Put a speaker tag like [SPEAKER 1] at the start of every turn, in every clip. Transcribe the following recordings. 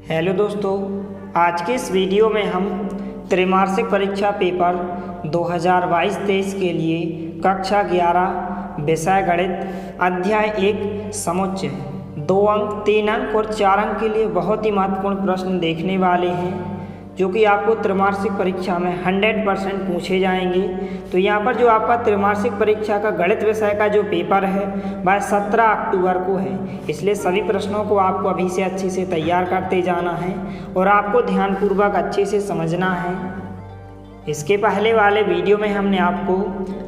[SPEAKER 1] Hello दोस्तों, आज के इस वीडियो में हम त्रैमासिक परीक्षा पेपर 2022-23 के लिए कक्षा 11 विषय गणित अध्याय 1 समुच्चय 2 अंक 3 अंक और 4 अंक के लिए बहुत ही महत्वपूर्ण प्रश्न देखने वाले हैं जो कि आपको त्रैमासिक परीक्षा में 100% पूछे जाएंगे। तो यहाँ पर जो आपका त्रैमासिक परीक्षा का गणित विषय का जो पेपर है वह 17 अक्टूबर को है, इसलिए सभी प्रश्नों को आपको अभी से अच्छे से तैयार करते जाना है और आपको ध्यानपूर्वक अच्छे से समझना है। इसके पहले वाले वीडियो में हमने आपको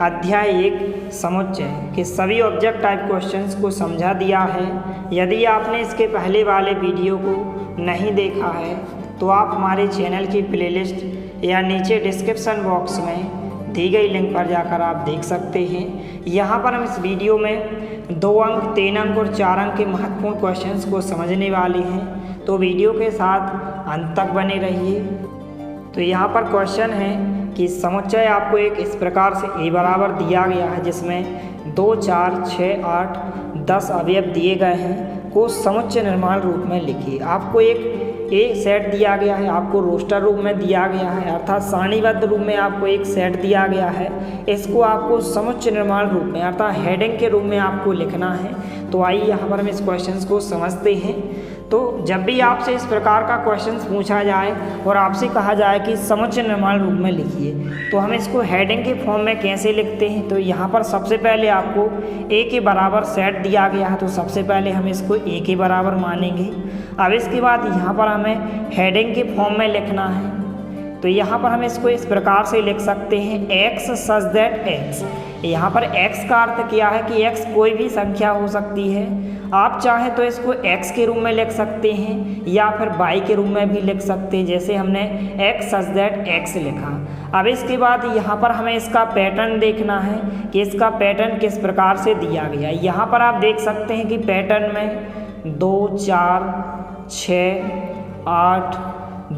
[SPEAKER 1] अध्याय 1 समुच्चय के सभी ऑब्जेक्ट टाइप क्वेश्चंस को समझा दिया है। यदि आपने इसके पहले वाले वीडियो को नहीं देखा है तो आप हमारे चैनल की प्लेलिस्ट या नीचे डिस्क्रिप्शन बॉक्स में दी गई लिंक पर जाकर आप देख सकते हैं। यहाँ पर हम इस वीडियो में 2 अंक 3 अंक और 4 अंक के महत्वपूर्ण क्वेश्चंस को समझने वाले हैं, तो वीडियो के साथ अंत तक बने रहिए। तो यहाँ पर क्वेश्चन है कि समुच्चय आपको एक इस प्रकार से ए बराबर दिया गया है जिसमें 2, 4, 6, 8, 10 अवयव दिए गए हैं को समुच्चय निर्माण रूप में लिखिए। आपको एक ए सेट दिया गया है, आपको रोस्टर रूप में दिया गया है, अर्थात सारणीबद्ध रूप में आपको एक सेट दिया गया है। इसको आपको समुच्चय निर्माण रूप में अर्थात हेडिंग के रूप में आपको लिखना है। तो आइए यहाँ पर हम इस क्वेश्चन को समझते हैं। तो जब भी आपसे इस प्रकार का क्वेश्चन पूछा जाए और आपसे कहा जाए कि समुच्चय निर्माण रूप में लिखिए, तो हम इसको हेडिंग के फॉर्म में कैसे लिखते हैं। तो यहाँ पर सबसे पहले आपको ए के बराबर सेट दिया गया है, तो सबसे पहले हम इसको ए के बराबर मानेंगे। अब इसके बाद यहाँ पर हमें हेडिंग के फॉर्म में लिखना है, तो यहाँ पर हम इसको इस प्रकार से लिख सकते हैं एक्स सच दैट एक्स। यहाँ पर एक्स का अर्थ क्या है कि एक्स कोई भी संख्या हो सकती है। आप चाहें तो इसको एक्स के रूप में लिख सकते हैं या फिर वाई के रूप में भी लिख सकते हैं, जैसे हमने एक्स सच दैट एक्स लिखा। अब इसके बाद यहाँ पर हमें इसका पैटर्न देखना है कि इसका पैटर्न किस प्रकार से दिया गया है। यहाँ पर आप देख सकते हैं कि पैटर्न में 2, 4, 6, 8,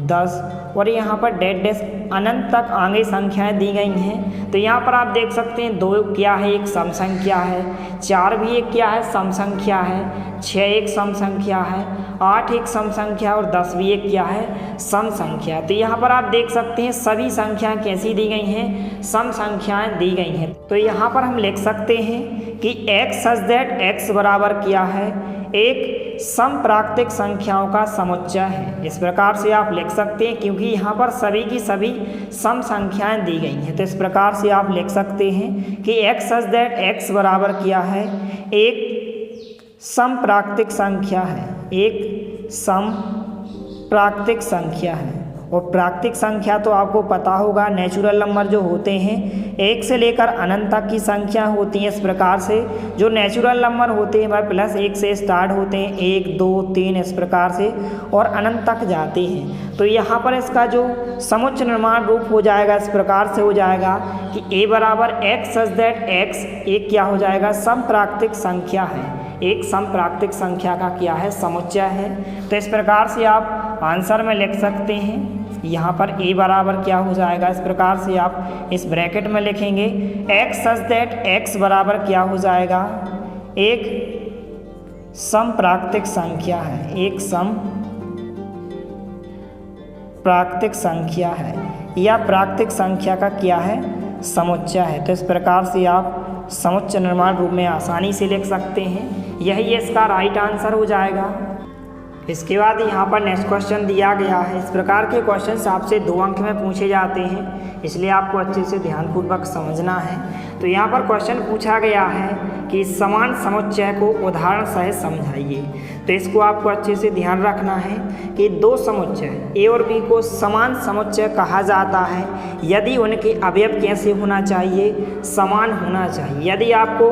[SPEAKER 1] 10 और यहाँ पर डेड डैश अनंत तक आगे संख्याएं दी गई हैं। तो यहाँ पर आप देख सकते हैं 2 क्या है, एक सम संख्या है, 4 भी एक क्या है, सम संख्या है, 6 एक सम संख्या है, 8 एक सम संख्या और 10 भी एक क्या है, सम संख्या। तो यहाँ पर आप देख सकते हैं सभी संख्याएं कैसी दी गई हैं, सम संख्याएं दी गई हैं। तो यहाँ पर हम लिख सकते हैं कि एक्स सच दैट एक्स बराबर क्या है, एक समप्राकृतिक संख्याओं का समुच्चय है। इस प्रकार से आप लिख सकते हैं क्योंकि यहाँ पर सभी की सभी सम संख्याएं दी गई हैं। तो इस प्रकार से आप लिख सकते हैं कि एक्स सच दैट एक्स बराबर क्या है, एक समप्राकृतिक संख्या है, एक समप्राकृतिक संख्या है। और प्राकृतिक संख्या तो आपको पता होगा, नेचुरल नंबर जो होते हैं 1 से लेकर अनंत तक की संख्या होती है। इस प्रकार से जो नेचुरल नंबर होते हैं वह +1 से स्टार्ट होते हैं, 1, 2, 3 इस प्रकार से और अनंत तक जाते हैं। तो यहाँ पर इसका जो समुच्चय निर्माण रूप हो जाएगा इस प्रकार से हो जाएगा कि ए बराबर एक्स सच दैट एक्स एक क्या हो जाएगा, समप्राकृतिक संख्या है, एक समप्राकृतिक संख्या का क्या है, समुच्चय है। तो इस प्रकार से आप आंसर में लिख सकते हैं। यहाँ पर ए बराबर क्या हो जाएगा, इस प्रकार से आप इस ब्रैकेट में लिखेंगे एक्स सच दैट एक्स बराबर क्या हो जाएगा, एक समप्राकृतिक संख्या है, एक समप्राकृतिक संख्या है या प्राकृतिक संख्या का क्या है, समुच्चय है। तो इस प्रकार से आप समुच्चय निर्माण रूप में आसानी से लिख सकते हैं। यही इसका राइट आंसर हो जाएगा। इसके बाद यहाँ पर नेक्स्ट क्वेश्चन दिया गया है। इस प्रकार के क्वेश्चंस आपसे 2 अंक में पूछे जाते हैं, इसलिए आपको अच्छे से ध्यानपूर्वक समझना है। तो यहाँ पर क्वेश्चन पूछा गया है कि समान समुच्चय को उदाहरण सहित समझाइए। तो इसको आपको अच्छे से ध्यान रखना है कि 2 समुच्चय ए और बी को समान समुच्चय कहा जाता है यदि उनके अवयव कैसे होना चाहिए, समान होना चाहिए। यदि आपको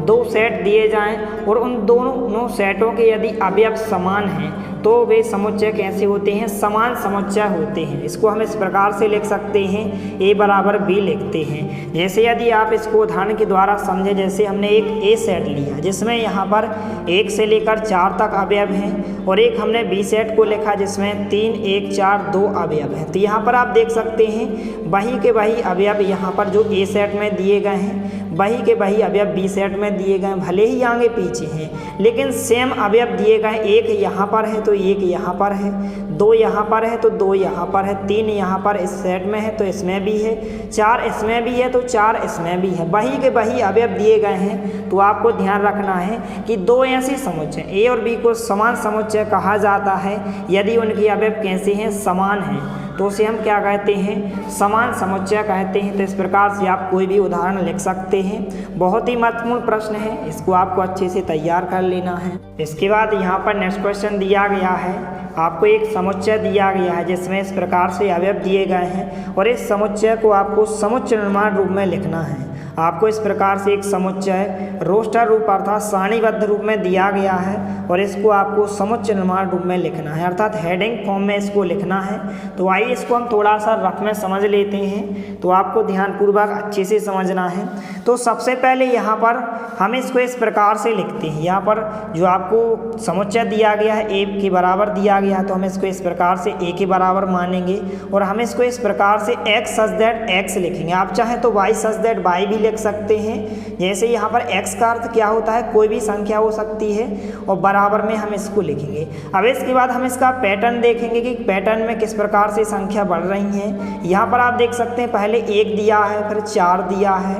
[SPEAKER 1] 2 सेट दिए जाएं और उन दोनों सेटों के यदि अवयव समान हैं तो वे समुच्चय कैसे होते हैं, समान समुच्चय होते हैं। इसको हम इस प्रकार से लिख सकते हैं, ए बराबर बी लिखते हैं। जैसे यदि आप इसको उदाहरण के द्वारा समझे, जैसे हमने एक ए सेट लिया जिसमें यहाँ पर 1 से लेकर 4 तक अवयव हैं और एक हमने बी सेट को लिखा जिसमें 3, 1, 4, 2 अवयव हैं। तो यहाँ पर आप देख सकते हैं वही के वही अवयव यहाँ पर जो ए सेट में दिए गए हैं वही के वही अवयव बी सेट में दिए गए, भले ही आगे पीछे हैं लेकिन सेम अवयव दिए गए। एक यहाँ पर है तो एक यहाँ पर है, 2 यहाँ पर है तो 2 यहाँ पर है, 3 यहाँ पर इस सेट में है तो इसमें भी है, 4 इसमें भी है तो 4 इसमें भी है, वही के वही अवयव दिए गए हैं। तो आपको ध्यान रखना है कि 2 ऐसे समुच्चय ए और बी को समान समुच्चय कहा जाता है यदि उनके अवयव कैसे हैं, समान हैं, तो उसे हम क्या कहते हैं, समान समुच्चय कहते हैं। तो इस प्रकार से आप कोई भी उदाहरण लिख सकते हैं। बहुत ही महत्वपूर्ण प्रश्न है, इसको आपको अच्छे से तैयार कर लेना है। इसके बाद यहाँ पर नेक्स्ट क्वेश्चन दिया गया है, आपको एक समुच्चय दिया गया है जिसमें इस प्रकार से अवयव दिए गए हैं और इस समुच्चय को आपको समुच्चय निर्माण रूप में लिखना है। आपको इस प्रकार से एक समुच्चय रोस्टर रूप अर्थात सारणीबद्ध रूप में दिया गया है और इसको आपको समुच्चय निर्माण रूप में लिखना है, अर्थात हेडिंग फॉर्म में इसको लिखना है। तो आइए इसको हम थोड़ा सा रफ में समझ लेते हैं, तो आपको ध्यानपूर्वक अच्छे से समझना है। तो सबसे पहले यहाँ पर हम इसको इस प्रकार से लिखते हैं, यहाँ पर जो आपको समुच्चय दिया गया है ए के बराबर दिया गया है, तो हम इसको इस प्रकार से ए के बराबर मानेंगे और हम इसको इस प्रकार से एक्स सच दैट एक्स लिखेंगे। आप चाहें तो वाई सच दैट वाई भी लिख सकते हैं। जैसे यहाँ पर x का अर्थ क्या होता है, कोई भी संख्या हो सकती है और बराबर में हम इसको लिखेंगे। अब इसके बाद हम इसका पैटर्न देखेंगे कि पैटर्न में किस प्रकार से संख्या बढ़ रही हैं। यहाँ पर आप देख सकते हैं पहले 1 दिया है, फिर 4 दिया है,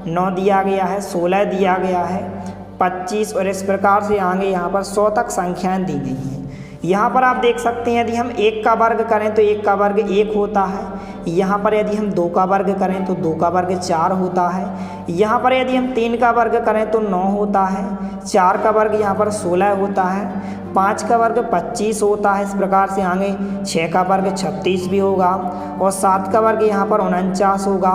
[SPEAKER 1] 9 दिया गया है, 16 दिया गया है, 25 और इस प्रकार से आगे यहाँ पर 100 तक संख्याएँ दी गई हैं। यहाँ पर आप देख सकते हैं यदि हम 1 का वर्ग करें तो 1 का वर्ग 1 होता है। यहाँ पर यदि हम 2 का वर्ग करें तो 2 का वर्ग 4 होता है। यहाँ पर यदि हम 3 का वर्ग करें तो 9 होता है। 4 का वर्ग यहाँ पर 16 होता है। 5 का वर्ग 25 होता है। इस प्रकार से आगे 6 का वर्ग 36 भी होगा और 7 का वर्ग यहाँ पर 49 होगा।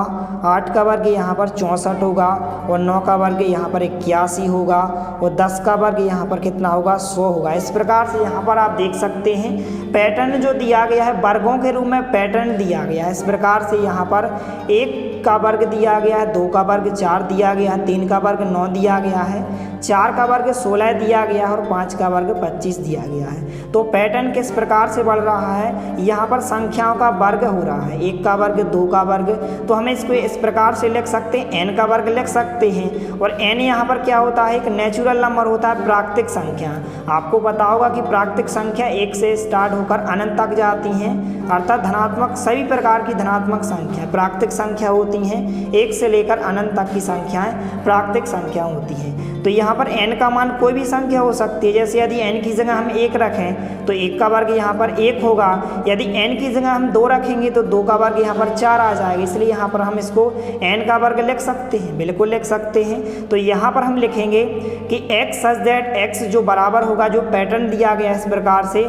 [SPEAKER 1] 8 का वर्ग यहाँ पर 64 होगा और 9 का वर्ग यहाँ पर 81 होगा और 10 का वर्ग यहाँ पर कितना होगा, 100 होगा। इस प्रकार से यहाँ पर आप देख सकते हैं पैटर्न जो दिया गया है वर्गों के रूप में पैटर्न दिया गया है। इस प्रकार से यहाँ पर 1 का वर्ग दिया गया है, 2 का वर्ग 4 दिया गया है, 3 का वर्ग 9 दिया गया है, 4 का वर्ग 16 दिया गया है और 5 का वर्ग 25 दिया गया है। तो पैटर्न किस प्रकार से बढ़ रहा है, यहाँ पर संख्याओं का वर्ग हो रहा है। 1 का वर्ग, 2 का वर्ग, तो हम इसको इस प्रकार से लिख सकते हैं, n का वर्ग लिख सकते हैं। और n यहाँ पर क्या होता है, एक नेचुरल नंबर होता है, प्राकृतिक संख्या। आपको पता होगा कि प्राकृतिक संख्या 1 से स्टार्ट होकर अनंत तक जाती हैं, अर्थात धनात्मक सभी प्रकार की धनात्मक संख्या प्राकृतिक संख्या होती हैं। 1 से लेकर अनंत तक की संख्याएं प्राकृतिक संख्या होती हैं। तो यहाँ पर n का मान कोई भी संख्या हो सकती है। जैसे यदि n की जगह हम 1 रखें तो 1 का वर्ग यहाँ पर 1 होगा। यदि n की जगह हम 2 रखेंगे तो 2 का वर्ग यहाँ पर 4 आ जाएगा। इसलिए यहाँ पर हम इसको n का वर्ग लिख सकते हैं, बिल्कुल लिख सकते हैं। तो यहाँ पर हम लिखेंगे कि x सच दैट x जो बराबर होगा, जो पैटर्न दिया गया है इस प्रकार से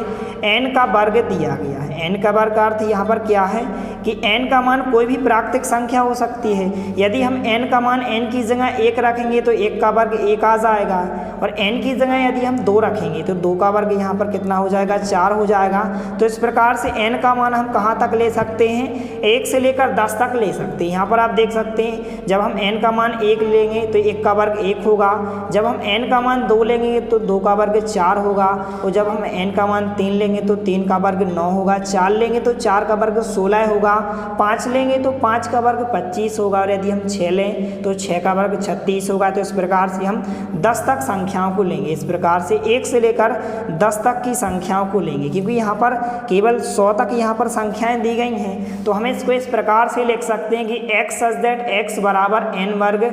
[SPEAKER 1] n का वर्ग दिया गया है। n का वर्ग का अर्थ यहाँ पर क्या है कि n का मान कोई भी प्राकृतिक संख्या हो सकती है। यदि हम n का मान n की जगह 1 रखेंगे तो 1 का वर्ग 1 आ जाएगा और n की जगह यदि हम 2 रखेंगे तो 2 का वर्ग यहाँ पर कितना हो जाएगा, 4 हो जाएगा। तो इस प्रकार से n का मान हम कहाँ तक ले सकते हैं, 1 से लेकर 10 तक ले सकते हैं। यहाँ पर आप देख सकते हैं जब हम n का मान 1 लेंगे तो 1 का वर्ग 1 होगा, जब हम n का मान 2 लेंगे तो 2 का वर्ग 4 होगा और जब हम n का मान 3 लेंगे तो 3 का वर्ग 9 होगा, 4 लेंगे तो 4 का वर्ग 16 होगा, 5 लेंगे तो 5 का वर्ग 25 होगा और यदि हम 6 लें तो 6 का वर्ग 36 होगा। तो इस प्रकार से हम 10 तक संख्याओं को लेंगे। इस प्रकार से 1 से लेकर 10 तक की संख्याओं को लेंगे, क्योंकि यहाँ पर केवल 100 तक यहाँ पर संख्याएं दी गई हैं। तो हम इसको इस प्रकार से लिख सकते हैं कि x सच दैट x बराबर n वर्ग।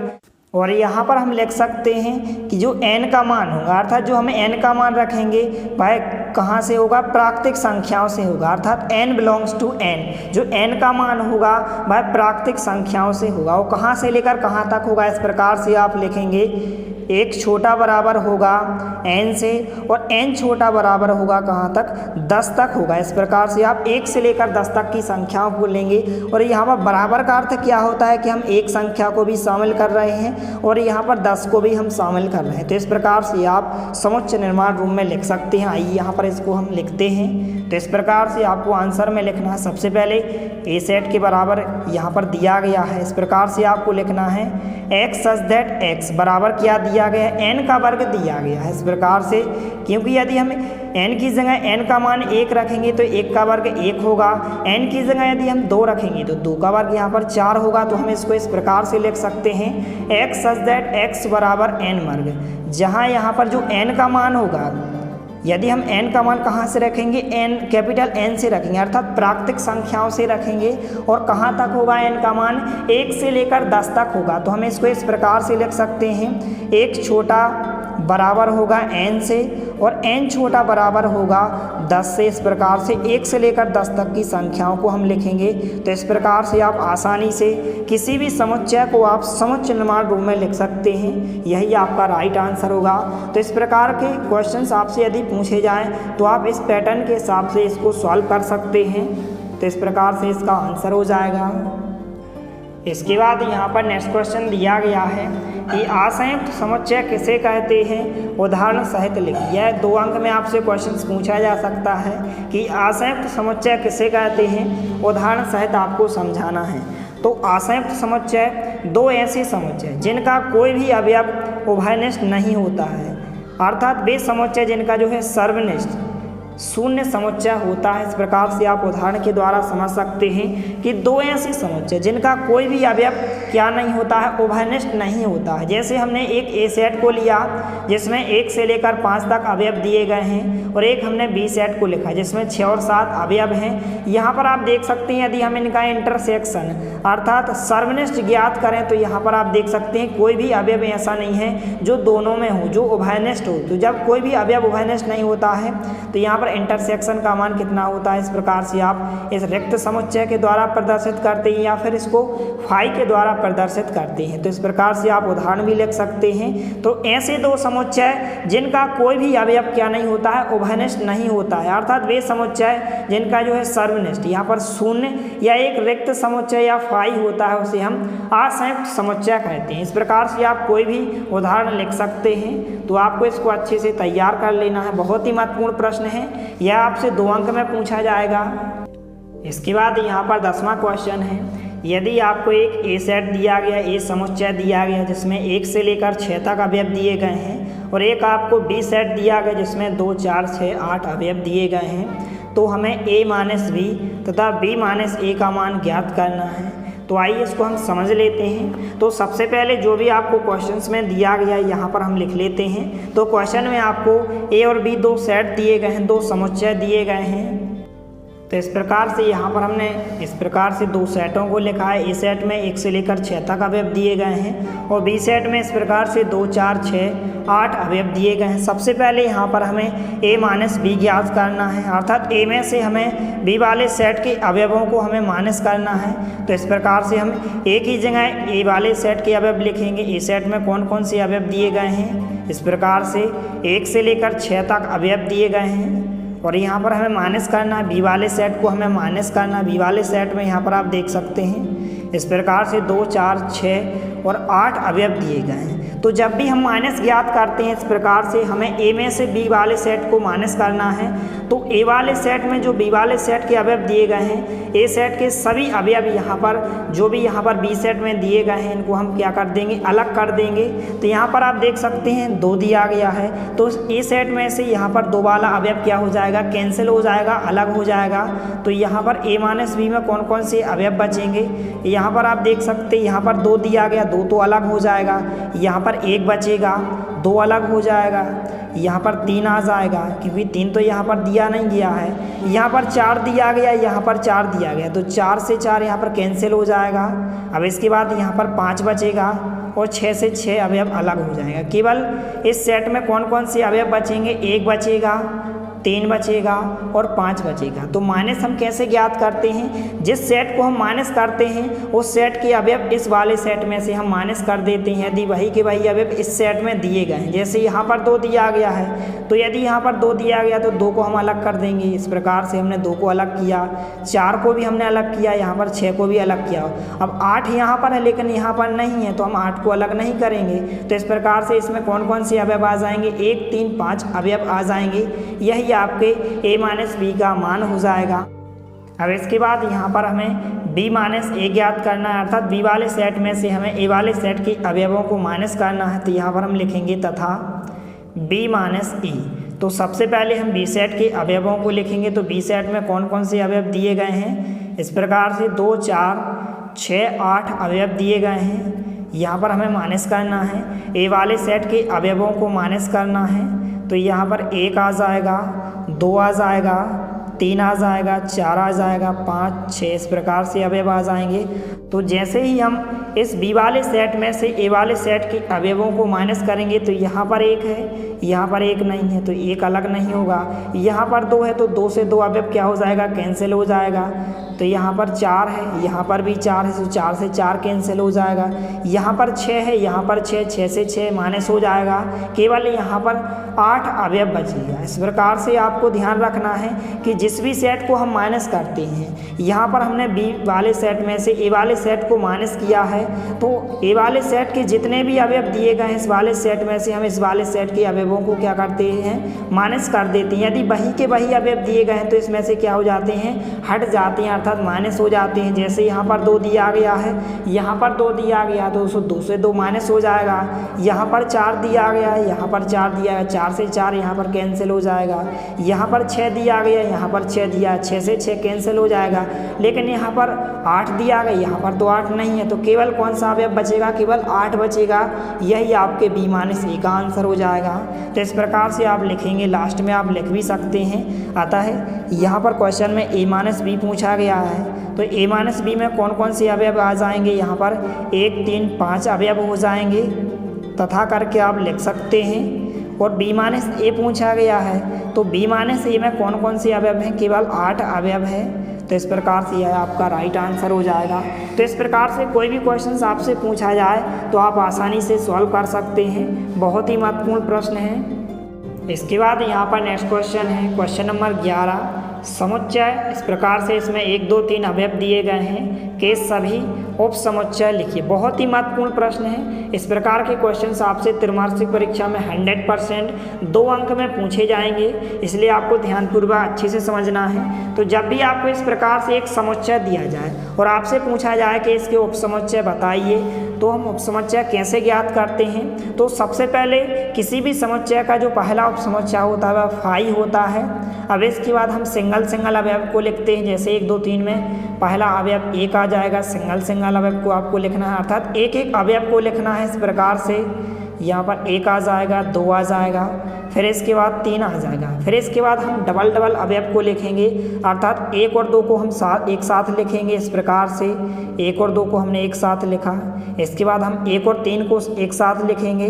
[SPEAKER 1] और यहाँ पर हम लिख सकते हैं कि जो n का मान होगा, अर्थात जो हमें n का मान रखेंगे वह कहाँ से होगा, प्राकृतिक संख्याओं से होगा, अर्थात n बिलोंग्स टू n। जो n का मान होगा वह प्राकृतिक संख्याओं से होगा। वो कहाँ से लेकर कहाँ तक होगा, इस प्रकार से आप लिखेंगे 1 छोटा बराबर होगा n से और n छोटा बराबर होगा कहाँ तक, 10 तक होगा। इस प्रकार से आप 1 से लेकर 10 तक की संख्याओं को लेंगे। और यहाँ पर बराबर का अर्थ क्या होता है कि हम एक संख्या को भी शामिल कर रहे हैं और यहाँ पर 10 को भी हम शामिल कर रहे हैं। तो इस प्रकार से आप समुच्चय निर्माण रूप में लिख सकते हैं। आइए यहाँ पर इसको हम लिखते हैं। तो इस प्रकार से आपको आंसर में लिखना है। सबसे पहले ए सेट के बराबर यहाँ पर दिया गया है, इस प्रकार से आपको लिखना है x सच दैट x बराबर क्या दिया गया है, n का वर्ग दिया गया है। इस प्रकार से क्योंकि यदि हम n की जगह n का मान 1 रखेंगे तो 1 का वर्ग 1 होगा, n की जगह यदि हम 2 रखेंगे तो 2 का वर्ग यहाँ पर 4 होगा। तो हम इसको इस प्रकार से लिख सकते हैं x सच दैट x बराबर n वर्ग, जहाँ यहाँ पर जो n का मान होगा, यदि हम n का मान कहाँ से रखेंगे, n कैपिटल N से रखेंगे अर्थात प्राकृतिक संख्याओं से रखेंगे, और कहाँ तक होगा n का मान 1 से लेकर 10 तक होगा। तो हम इसको इस प्रकार से लिख सकते हैं, एक छोटा बराबर होगा n से और n छोटा बराबर होगा 10 से। इस प्रकार से 1 से लेकर 10 तक की संख्याओं को हम लिखेंगे। तो इस प्रकार से आप आसानी से किसी भी समुच्चय को आप समुच्चयमान रूप में लिख सकते हैं, यही आपका राइट आंसर होगा। तो इस प्रकार के क्वेश्चंस आपसे यदि पूछे जाएं तो आप इस पैटर्न के हिसाब से इसको सॉल्व कर सकते हैं। तो इस प्रकार से इसका आंसर हो जाएगा। इसके बाद यहाँ पर नेक्स्ट क्वेश्चन दिया गया है कि असंयुक्त समुच्चय किसे कहते हैं, उदाहरण सहित लिखिए। यह 2 अंक में आपसे क्वेश्चन पूछा जा सकता है कि असंयुक्त समुच्चय किसे कहते हैं, उदाहरण सहित आपको समझाना है। तो असंयुक्त समुच्चय 2 ऐसे समुच्चय जिनका कोई भी अवयव उभयनिष्ठ नहीं होता है, अर्थात वे समुच्चय जिनका जो है सर्वनिष्ठ शून्य समुच्चय होता है। इस प्रकार से आप उदाहरण के द्वारा समझ सकते हैं कि 2 ऐसे समुच्चय जिनका कोई भी अवयव क्या नहीं होता है, उभयनिष्ठ नहीं होता है। जैसे हमने एक ए सेट को लिया जिसमें 1 से लेकर 5 तक अवयव दिए गए हैं, और एक हमने बी सेट को लिखा जिसमें 6 और 7 अवयव हैं। यहाँ पर आप देख सकते हैं यदि हम इनका इंटरसेक्शन अर्थात सर्वनिष्ठ ज्ञात करें तो यहाँ पर आप देख सकते हैं कोई भी अवयव ऐसा नहीं है जो दोनों में हो, जो उभयनिष्ठ हो। तो जब कोई भी अवयव उभयनिष्ठ नहीं होता है तो यहाँ पर इंटरसेक्शन का मान कितना होता है। इस प्रकार से आप इस रिक्त समुच्चय के द्वारा प्रदर्शित करते हैं या फिर इसको फाई के द्वारा प्रदर्शित करते हैं। तो इस प्रकार से आप उदाहरण भी लिख सकते हैं। तो ऐसे 2 समुच्चय जिनका कोई भी अवयव क्या नहीं होता है, उभयनिष्ठ नहीं होता है, अर्थात वे समुच्चय जिनका जो है सर्वनिष्ठ यहाँ पर शून्य या एक रिक्त समुच्चय या फाई होता है, उसे हम असंयुक्त समुच्चय कहते हैं। इस प्रकार से आप कोई भी उदाहरण लिख सकते हैं। तो आपको इसको अच्छे से तैयार कर लेना है, बहुत ही महत्वपूर्ण प्रश्न है, यह आपसे 2 अंक में पूछा जाएगा। इसके बाद यहाँ पर 10वां क्वेश्चन है, यदि आपको एक ए सेट दिया गया, ए समुच्चय दिया गया जिसमें 1 से लेकर 6 तक अवयव दिए गए हैं, और एक आपको बी सेट दिया गया जिसमें 2, 4, 6, 8 अवयव दिए गए हैं, तो हमें a माइनस बी तथा b माइनस ए का मान ज्ञात करना है। तो आइए इसको हम समझ लेते हैं। तो सबसे पहले जो भी आपको क्वेश्चंस में दिया गया है यहाँ पर हम लिख लेते हैं। तो क्वेश्चन में आपको a और b 2 सेट दिए गए हैं, 2 समुच्चय दिए गए हैं। तो इस प्रकार से यहाँ पर हमने इस प्रकार से 2 सेटों को लिखा है। ए सेट में 1 से लेकर 6 तक अवयव दिए गए हैं, और बी सेट में इस प्रकार से 2, 4, 6, 8 अवयव दिए गए हैं। सबसे पहले यहाँ पर हमें a माइनस बी ज्ञात करना है, अर्थात a में से हमें b वाले सेट के अवयवों को हमें माइनस करना है। तो इस प्रकार से हम a की जगह a वाले सेट के अवयव लिखेंगे। ए सेट में कौन कौन से अवयव दिए गए हैं, इस प्रकार से 1 से लेकर 6 तक अवयव दिए गए हैं, और यहाँ पर हमें माइनस करना है, बी वाले सेट को हमें माइनस करना है। बी वाले सेट में यहाँ पर आप देख सकते हैं इस प्रकार से 2, 4, 6 और 8 अवयव दिए गए हैं। तो जब भी हम माइनस ज्ञात करते हैं इस प्रकार से हमें ए में से बी वाले सेट को माइनस करना है। तो ए वाले सेट में जो बी वाले सेट के अवयव दिए गए हैं, ए सेट के सभी अवयव यहाँ पर जो भी यहाँ पर बी सेट में दिए गए हैं इनको हम क्या कर देंगे, अलग कर देंगे। तो यहाँ पर आप देख सकते हैं 2 दिया गया है, तो ए सेट में से यहाँ पर 2 वाला अवयव क्या हो जाएगा, कैंसिल हो जाएगा, अलग हो जाएगा। तो यहाँ पर ए माइनस बी में कौन कौन से अवयव बचेंगे, यहाँ पर आप देख सकते हैं यहाँ पर 2 दिया गया, 2 तो अलग हो जाएगा, यहाँ पर 1 बचेगा, 2 अलग हो जाएगा, यहाँ पर 3 आ जाएगा क्योंकि 3 तो यहाँ पर दिया नहीं गया है। यहाँ पर 4 दिया गया, यहाँ पर 4 दिया गया, तो 4 से 4 यहाँ पर कैंसिल हो जाएगा। अब इसके बाद यहाँ पर 5 बचेगा और 6 से 6 अवयव अलग हो जाएगा। केवल इस सेट में कौन कौन से अवयव बचेंगे, 1 बचेगा, 3 बचेगा और 5 बचेगा। तो माइनस हम कैसे ज्ञात करते हैं, जिस सेट को हम माइनस करते हैं उस सेट के अवयव इस वाले सेट में से हम माइनस कर देते हैं यदि वही के वही अवयव इस सेट में दिए गए हैं। जैसे यहाँ पर 2 दिया गया है, तो यदि यहाँ पर 2 दिया गया तो 2 को हम अलग कर देंगे। इस प्रकार से हमने 2 को अलग किया, 4 को भी हमने अलग किया, यहाँ पर 6 को भी अलग किया। अब 8 यहाँ पर है लेकिन यहाँ पर नहीं है, तो हम 8 को अलग नहीं करेंगे। तो इस प्रकार से इसमें कौन कौन से अवयव आ जाएंगे, 1, 3, 5 अवयव आ जाएंगे। यही आपके a माइनस बी का मान हो जाएगा। अब इसके बाद यहाँ पर हमें b माइनस ए ज्ञात करना है, अर्थात b वाले सेट में से हमें a वाले सेट के अवयवों को माइनस करना है। तो यहाँ पर हम लिखेंगे तथा b माइनस e। तो सबसे पहले हम b सेट के अवयवों को लिखेंगे। तो b सेट में कौन कौन से अवयव दिए गए हैं, इस प्रकार से 2, 4, 6, 8 अवयव दिए गए हैं। यहाँ पर हमें माइनस करना है, a वाले सेट के अवयवों को माइनस करना है। तो यहाँ पर 1 आ जाएगा, 2 आ जाएगा, 3 आ जाएगा, 4 आ जाएगा, 5, 6 इस प्रकार से अवयव आ जाएंगे। तो जैसे ही हम इस बी वाले सेट में से ए वाले सेट के अवयवों को माइनस करेंगे तो यहाँ पर 1 है, यहाँ पर 1 नहीं है तो 1 अलग नहीं होगा। यहाँ पर 2 है तो 2 से 2 अवयव क्या हो जाएगा, कैंसिल हो जाएगा। तो यहाँ पर 4 है, यहाँ पर भी 4 है तो 4 से 4 कैंसिल हो जाएगा। यहाँ पर 6 है, यहाँ पर 6, 6 से 6 माइनस हो जाएगा, केवल यहाँ पर 8 अवयव बचेगा। इस प्रकार से आपको ध्यान रखना है कि जिस भी सेट को हम माइनस करते हैं, यहाँ पर हमने बी वाले सेट में से ए वाले सेट को माइनस किया है, तो ए वाले सेट के जितने भी अवयव दिए गए हैं इस वाले सेट में से हम इस वाले सेट के अवयवों को क्या करते हैं, माइनस कर देते हैं। यदि वही के वही अवयव दिए गए हैं तो इसमें से क्या हो जाते हैं, हट जाते हैं, अर्थात माइनस हो जाते हैं। जैसे यहाँ पर 2 दिया गया है, यहाँ पर 2 दिया गया तो 2 से 2 माइनस हो जाएगा। यहाँ पर 4 दिया गया है, यहाँ पर 4 दिया है, 4 से 4 यहाँ पर कैंसिल हो जाएगा। यहाँ पर 6 दिया गया, यहाँ पर 6 दिया, 6 से 6 कैंसिल हो जाएगा। लेकिन यहाँ पर 8 दिया गया, यहाँ पर तो 8 नहीं है, तो केवल कौन सा अवयव बचेगा, केवल 8 बचेगा। यही आपके b माइनस ए का आंसर हो जाएगा। तो इस प्रकार से आप लिखेंगे, लास्ट में आप लिख भी सकते हैं। अतः यहाँ पर क्वेश्चन में a माइनस बी पूछा गया है, तो a माइनस बी में कौन कौन से अवयव आ जाएंगे, यहाँ पर 1, 3, 5 अवयव हो जाएंगे तथा करके आप लिख सकते हैं। और b माइनस ए पूछा गया है, तो b माइनस ए में कौन कौन से अवयव हैं, केवल 8 अवयव है। तो इस प्रकार से यह आपका राइट आंसर हो जाएगा। तो इस प्रकार से कोई भी क्वेश्चन आपसे पूछा जाए तो आप आसानी से सॉल्व कर सकते हैं। बहुत ही महत्वपूर्ण प्रश्न है। इसके बाद यहाँ पर नेक्स्ट क्वेश्चन है, क्वेश्चन नंबर 11, समुच्चय। इस प्रकार से इसमें 1, 2, 3 अवयव दिए गए हैं के सभी उपसमुच्चय लिखिए। बहुत ही महत्वपूर्ण प्रश्न है। इस प्रकार के क्वेश्चंस आपसे त्रैमासिक परीक्षा में 100% 2 अंक में पूछे जाएंगे, इसलिए आपको ध्यानपूर्वक अच्छे से समझना है। तो जब भी आपको इस प्रकार से एक समुच्चय दिया जाए और आपसे पूछा जाए कि इसके उपसमुच्चय बताइए, तो हम उपसमुच्चय कैसे ज्ञात करते हैं। तो सबसे पहले किसी भी समुच्चय का जो पहला उपसमुच्चय होता है वह फाई होता है। अब इसके बाद हम सिंगल अवयव को लिखते हैं। जैसे 1, 2, 3 में पहला अवयव 1 आ जाएगा, सिंगल अवयव को आपको लिखना है, अर्थात एक अवयव को लिखना है। इस प्रकार से यहाँ पर 1 आ जाएगा, 2 आ जाएगा, फिर इसके बाद 3 आ जाएगा। फिर इसके बाद हम डबल अवयव को लिखेंगे, अर्थात 1 और 2 को हम एक साथ लिखेंगे। इस प्रकार से 1 और 2 को हमने एक साथ लिखा। इसके बाद हम 1 और 3 को एक साथ लिखेंगे,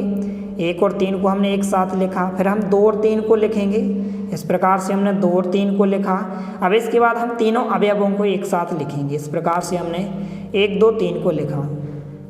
[SPEAKER 1] 1 और 3 को हमने एक साथ लिखा। फिर हम 2 और 3 को लिखेंगे। इस प्रकार से हमने 2 और 3 को लिखा। अब इसके बाद हम तीनों अवयवों को एक साथ लिखेंगे। इस प्रकार से हमने 1, 2, 3 को लिखा।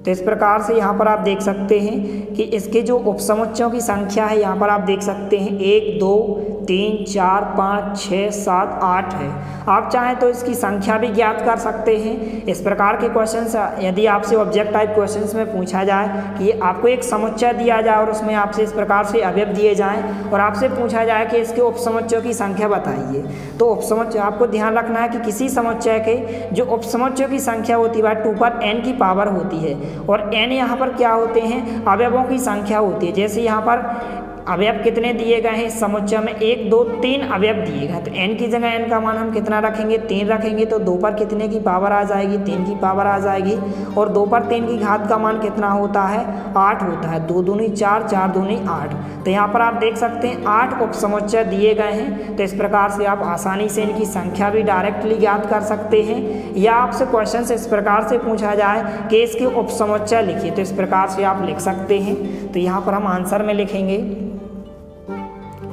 [SPEAKER 1] तो इस प्रकार से यहाँ पर आप देख सकते हैं कि इसके जो उपसमुच्चयों की संख्या है, यहाँ पर आप देख सकते हैं 1, 2, 3, 4, 5, 6, 7, 8 है। आप चाहें तो इसकी संख्या भी ज्ञात कर सकते हैं। इस प्रकार के क्वेश्चंस यदि आपसे ऑब्जेक्ट टाइप क्वेश्चंस में पूछा जाए कि आपको एक समुच्चय दिया जाए और उसमें आपसे इस प्रकार से अवयव दिए जाएं और आपसे पूछा जाए कि इसके उपसमुच्चयों की संख्या बताइए, तो उपसमुच्चय आपको ध्यान रखना है कि किसी समुच्चय के जो उपसमुच्चयों की संख्या होती है वह 2 पर n की पावर होती है, और n यहाँ पर क्या होते हैं, अवयवों की संख्या होती है। जैसे यहाँ पर अवयव कितने दिए गए हैं, समुच्चय में 1, 2, 3 अवयव दिए गए, तो n की जगह n का मान हम कितना रखेंगे, 3 रखेंगे। तो 2 पर कितने की पावर आ जाएगी, 3 की पावर आ जाएगी। और 2 पर 3 की घात का मान कितना होता है, 8 होता है। 2 दूनी 4, 4 दूनी 8। तो यहाँ पर आप देख सकते हैं 8 उपसमुच्चय दिए गए हैं। तो इस प्रकार से आप आसानी से इनकी संख्या भी डायरेक्टली ज्ञात कर सकते हैं, या आपसे क्वेश्चन इस प्रकार से पूछा जाए कि इसके उपसमुच्चय लिखिए, तो इस प्रकार से आप लिख सकते हैं। तो यहाँ पर हम आंसर में लिखेंगे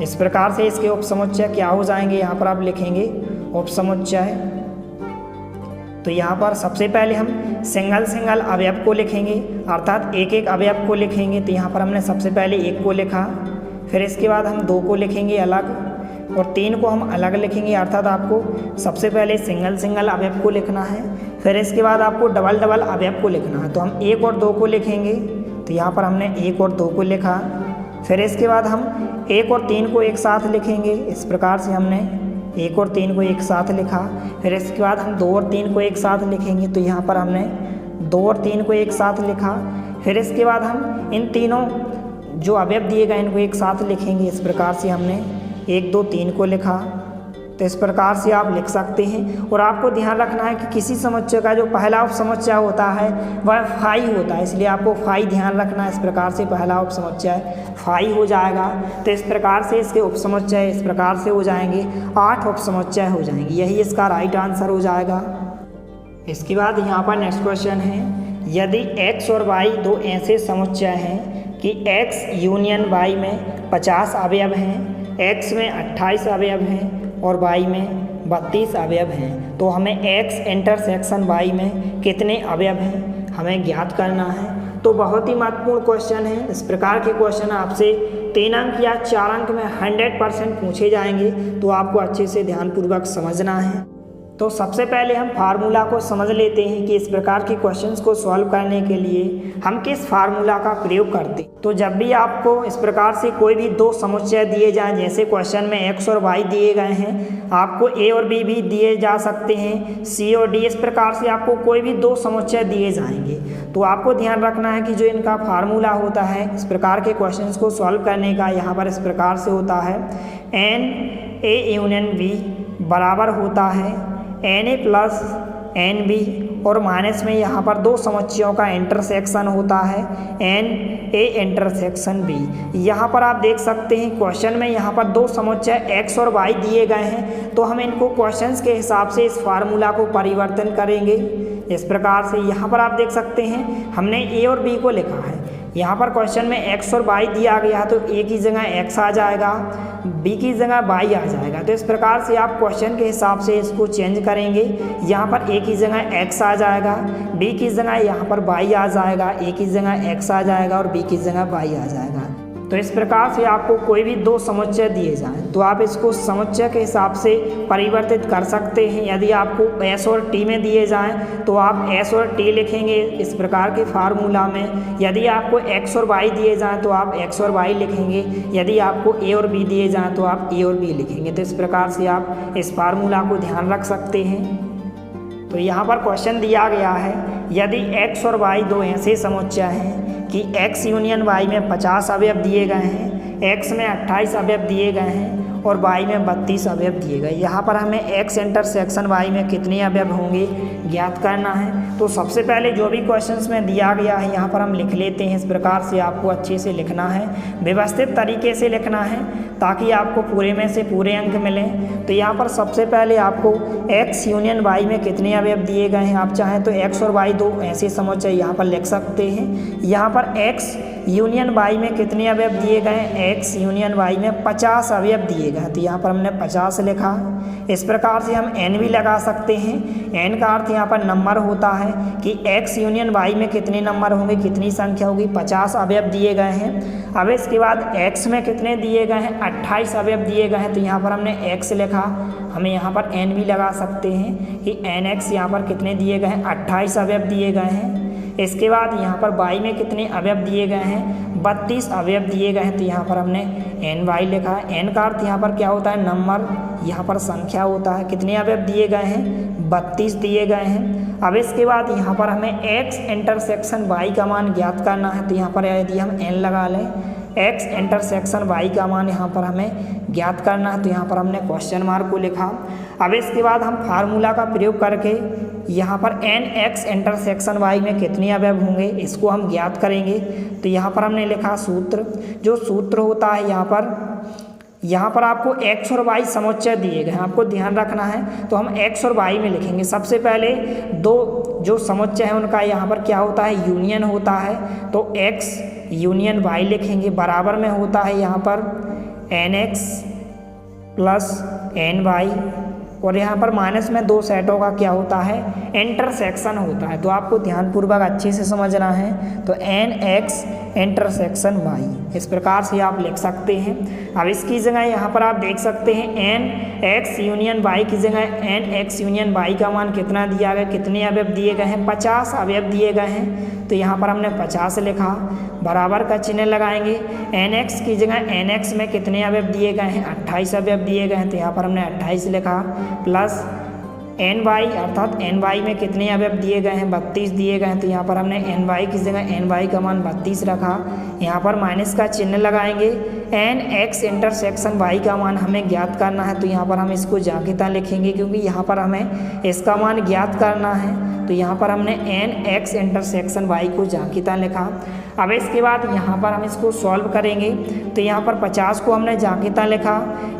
[SPEAKER 1] इस प्रकार से, इसके उपसमुच्चय क्या हो जाएंगे, यहाँ पर आप लिखेंगे उपसमुच्चय। तो यहाँ पर सबसे पहले हम सिंगल अवयव को लिखेंगे, अर्थात एक अवयव को लिखेंगे। तो यहाँ पर हमने सबसे पहले 1 को लिखा, फिर इसके बाद हम 2 को लिखेंगे अलग, और 3 को हम अलग लिखेंगे, अर्थात आपको सबसे पहले सिंगल अवयव को लिखना है। फिर इसके बाद आपको डबल अवयव को लिखना है। तो हम 1 और 2 को लिखेंगे। तो यहाँ पर हमने 1 और 2 को लिखा। फिर इसके बाद हम 1 और 3 को एक साथ लिखेंगे। इस प्रकार से हमने 1 और 3 को एक साथ लिखा। फिर इसके बाद हम 2 और 3 को एक साथ लिखेंगे, तो यहाँ पर हमने 2 और 3 को एक साथ लिखा। फिर इसके बाद हम इन तीनों जो अवयव दिए गए इनको एक साथ लिखेंगे। इस प्रकार से हमने 1 2 3 को लिखा। तो इस प्रकार से आप लिख सकते हैं। और आपको ध्यान रखना है कि किसी समुच्चय का जो पहला उपसमुच्चय होता है वह फाई होता है, इसलिए आपको फाई ध्यान रखना है। इस प्रकार से पहला उपसमुच्चय फाई हो जाएगा। तो इस प्रकार से इसके उपसमुच्चय इस प्रकार से हो जाएंगे, 8 उपसमुच्चय हो जाएंगे। यही इसका राइट आंसर हो जाएगा। इसके बाद यहाँ पर नेक्स्ट क्वेश्चन है, यदि x और y दो ऐसे समुच्चय हैं कि x यूनियन y में 50 अवयव हैं, x में 28 अवयव हैं और y में 32 अवयव हैं, तो हमें x इंटरसेक्शन y में कितने अवयव हैं हमें ज्ञात करना है। तो बहुत ही महत्वपूर्ण क्वेश्चन है। इस प्रकार के क्वेश्चन आपसे 3 अंक या 4 अंक में 100% पूछे जाएंगे, तो आपको अच्छे से ध्यानपूर्वक समझना है। तो सबसे पहले हम फार्मूला को समझ लेते हैं कि इस प्रकार के क्वेश्चंस को सॉल्व करने के लिए हम किस फार्मूला का प्रयोग करते हैं। तो जब भी आपको इस प्रकार से कोई भी दो समुच्चय दिए जाएं, जैसे क्वेश्चन में x और y दिए गए हैं, आपको a और b भी दिए जा सकते हैं, c और d, इस प्रकार से आपको कोई भी दो समुच्चय दिए जाएंगे, तो आपको ध्यान रखना है कि जो इनका फार्मूला होता है इस प्रकार के क्वेश्चंस को सॉल्व करने का, यहाँ पर इस प्रकार से होता है NA यूनियन b बराबर होता है NA प्लस NB, और माइनस में यहाँ पर दो समुच्चयों का इंटरसेक्शन होता है NA इंटरसेक्शन B। यहाँ पर आप देख सकते हैं क्वेश्चन में यहाँ पर दो समुच्चय x और y दिए गए हैं, तो हम इनको क्वेश्चंस के हिसाब से इस फार्मूला को परिवर्तन करेंगे। इस प्रकार से यहाँ पर आप देख सकते हैं हमने a और b को लिखा है। यहाँ पर क्वेश्चन में x और y दिया गया, तो a की जगह x आ जाएगा, b की जगह y आ जाएगा। तो इस प्रकार से आप क्वेश्चन के हिसाब से इसको चेंज करेंगे। यहाँ पर a की जगह x आ जाएगा, b की जगह यहाँ पर y आ जाएगा, a की जगह x आ जाएगा और b की जगह y आ जाएगा। तो इस प्रकार से आपको कोई भी दो समुच्चय दिए जाएं तो आप इसको समुच्चय के हिसाब से परिवर्तित कर सकते हैं। यदि आपको s और t में दिए जाएं तो आप s और t लिखेंगे इस प्रकार के फार्मूला में। यदि आपको x और y दिए जाएं तो आप x और y लिखेंगे। यदि आपको a और b दिए जाएं तो आप a और b लिखेंगे। तो इस प्रकार से आप इस फार्मूला को ध्यान रख सकते हैं। तो यहाँ पर क्वेश्चन दिया गया है, यदि x और y दो ऐसे समुच्चय हैं कि x यूनियन y में 50 अवयव दिए गए हैं, x में 28 अवयव दिए गए हैं और y में 32 अवयव दिए गए। यहाँ पर हमें x इंटरसेक्शन y में कितने अवयव होंगे ज्ञात करना है। तो सबसे पहले जो भी क्वेश्चंस में दिया गया है यहाँ पर हम लिख लेते हैं। इस प्रकार से आपको अच्छे से लिखना है, व्यवस्थित तरीके से लिखना है ताकि आपको पूरे में से पूरे अंक मिलें। तो यहाँ पर सबसे पहले आपको x यूनियन y में कितने अवयव दिए गए हैं, आप चाहें तो x और y दो ऐसे समुच्चय यहाँ पर लिख सकते हैं। यहाँ पर x यूनियन y में कितने अवयव दिए गए हैं, x यूनियन y में 50 अवयव दिए गए हैं, तो यहाँ पर हमने 50 लिखा। इस प्रकार से हम n भी लगा सकते हैं। n का अर्थ यहाँ पर नंबर होता है कि x यूनियन y में कितने नंबर होंगे, कितनी संख्या होगी, 50 अवयव दिए गए हैं। अब इसके बाद x में कितने दिए गए हैं, 28 अवयव दिए गए हैं, तो यहाँ पर हमने x लिखा। हमें यहाँ पर n भी लगा सकते हैं कि nx यहाँ पर कितने दिए गए हैं, 28 अवयव दिए गए हैं। इसके बाद यहाँ पर y में कितने अवयव दिए गए हैं, 32 अवयव दिए गए हैं, तो यहाँ पर हमने ny लिखा। n का अर्थ यहाँ पर क्या होता है, नंबर, यहाँ पर संख्या होता है। कितने अवयव दिए गए हैं, 32 दिए गए हैं। अब इसके बाद यहाँ पर हमें x इंटरसेक्शन y का मान ज्ञात करना है, तो यहाँ पर यदि हम n लगा लें, x इंटरसेक्शन y का मान यहाँ पर हमें ज्ञात करना है, तो यहाँ पर हमने क्वेश्चन मार्क को लिखा। अब इसके बाद हम फार्मूला का प्रयोग करके यहाँ पर nx इंटरसेक्शन y में कितने अवयव होंगे इसको हम ज्ञात करेंगे। तो यहाँ पर हमने लिखा सूत्र, जो सूत्र होता है यहाँ पर आपको x और y समुच्चय दिए गए हैं, आपको ध्यान रखना है। तो हम x और y में लिखेंगे। सबसे पहले दो जो समुच्चय है उनका यहाँ पर क्या होता है, यूनियन होता है, तो x यूनियन y लिखेंगे। बराबर में होता है यहाँ पर nx प्लस ny, और यहाँ पर माइनस में दो सेटों का क्या होता है, इंटरसेक्शन होता है। तो आपको ध्यानपूर्वक अच्छे से समझना है। तो nx इंटरसेक्शन वाई। इस प्रकार से आप लिख सकते हैं। अब इसकी जगह यहाँ पर आप देख सकते हैं एन एक्स यूनियन वाई की जगह एन एक्स यूनियन वाई का मान कितना दिया गया, कितने अवयव दिए गए हैं, 50 अवयव दिए गए हैं। तो यहाँ पर हमने 50 लिखा, बराबर का चिन्ह लगाएंगे। एन एक्स की जगह एन एक्स में कितने अवयव दिए गए हैं, 28 अवयव दिए गए हैं, तो यहाँ पर हमने 28 लिखा, प्लस एन वाई अर्थात एन वाई में कितने अवयव दिए गए हैं, 32 दिए गए हैं, तो यहाँ पर हमने एन वाई की जगह एन वाई का मान 32 रखा। यहाँ पर माइनस का चिन्ह लगाएंगे। एन एक्स इंटरसेक्शन वाई का मान हमें ज्ञात करना है, तो यहाँ पर हम इसको जाकिता लिखेंगे क्योंकि यहाँ पर हमें इसका मान ज्ञात करना है। तो यहाँ पर हमने एन एक्स इंटरसेक्शन वाई को जाकिता लिखा। अब इसके बाद यहाँ पर हम इसको सॉल्व करेंगे। तो यहाँ पर 50 को हमने जाकिता लिखा।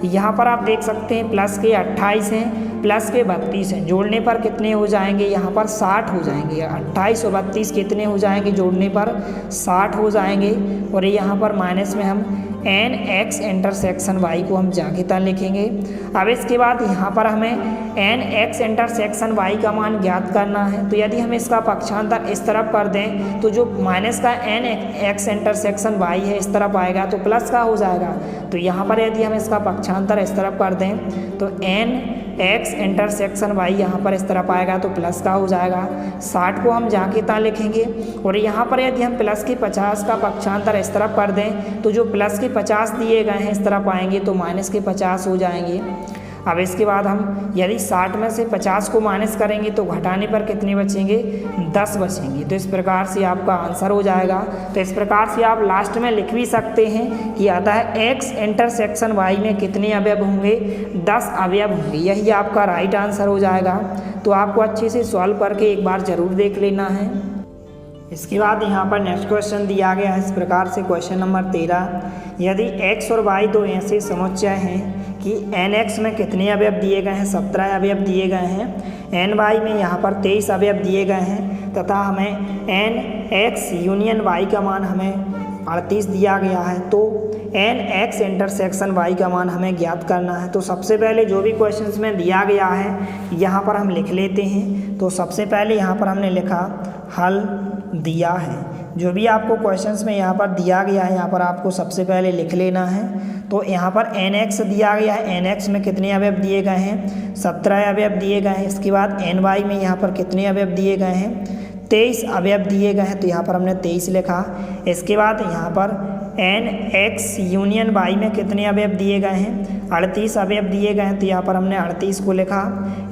[SPEAKER 1] यहाँ पर आप देख सकते हैं प्लस के 28 हैं, प्लस के 32 हैं, जोड़ने पर कितने हो जाएंगे, यहाँ पर 60 हो जाएंगे। 28 और 32 कितने हो जाएंगे, जोड़ने पर 60 हो जाएंगे। और यहाँ पर माइनस में हम एन एक्स इंटरसेक्शन वाई को हम जाकिता लिखेंगे। अब इसके बाद यहाँ पर हमें एन एक्स इंटरसेक्शन वाई का मान ज्ञात करना है। तो यदि हम इसका पक्षांतर इस तरफ कर दें तो जो माइनस का एन एक्स इंटरसेक्शन वाई है इस तरफ आएगा तो प्लस का हो जाएगा। तो यहाँ पर यदि हम इसका पक्षांतर इस तरफ कर दें तो एन एक्स इंटरसेक्शन वाई यहाँ पर इस तरफ आएगा तो प्लस का हो जाएगा। 60 को हम जाकिता लिखेंगे। और यहाँ पर यदि हम प्लस की 50 का पक्षांतर इस तरफ कर दें तो जो प्लस के 50 दिए गए हैं इस तरफ आएंगे तो माइनस के 50 हो जाएंगे। अब इसके बाद हम यदि 60 में से 50 को माइनस करेंगे तो घटाने पर कितने बचेंगे, 10 बचेंगे। तो इस प्रकार से आपका आंसर हो जाएगा। तो इस प्रकार से आप लास्ट में लिख भी सकते हैं कि आता है एक्स इंटरसेक्शन वाई में कितने अवयव होंगे, 10 अवयव होंगे। यही आपका राइट आंसर हो जाएगा। तो आपको अच्छे से सॉल्व करके एक बार ज़रूर देख लेना है। इसके बाद यहाँ पर नेक्स्ट क्वेश्चन दिया गया है इस प्रकार से, क्वेश्चन नंबर 13, यदि x और y दो ऐसे समुच्चय हैं कि एन एक्स में कितने अवयव दिए गए हैं, 17 अवयव दिए गए हैं, एन वाई में यहाँ पर 23 अवयव दिए गए हैं, तथा हमें एन एक्स यूनियन वाई का मान हमें 38 दिया गया है। तो एन एक्स इंटरसेक्शन वाई का मान हमें ज्ञात करना है। तो सबसे पहले जो भी क्वेश्चंस में दिया गया है यहाँ पर हम लिख लेते हैं। तो सबसे पहले यहाँ पर हमने लिखा हल दिया है। जो भी आपको क्वेश्चंस में यहाँ पर दिया गया है यहाँ पर आपको सबसे पहले लिख लेना है। तो यहाँ पर एन एक्स दिया गया है, एन एक्स में कितने अवयव दिए गए हैं, 17 अवयव दिए गए हैं। इसके बाद एन वाई में यहाँ पर कितने अवयव दिए गए हैं, 23 अवयव दिए गए हैं। तो यहाँ पर हमने 23 लिखा। इसके बाद यहाँ पर एन एक्स यूनियन वाई में कितने अवयव दिए गए हैं, 38 अवयव दिए गए हैं। तो यहाँ पर हमने 38 को लिखा।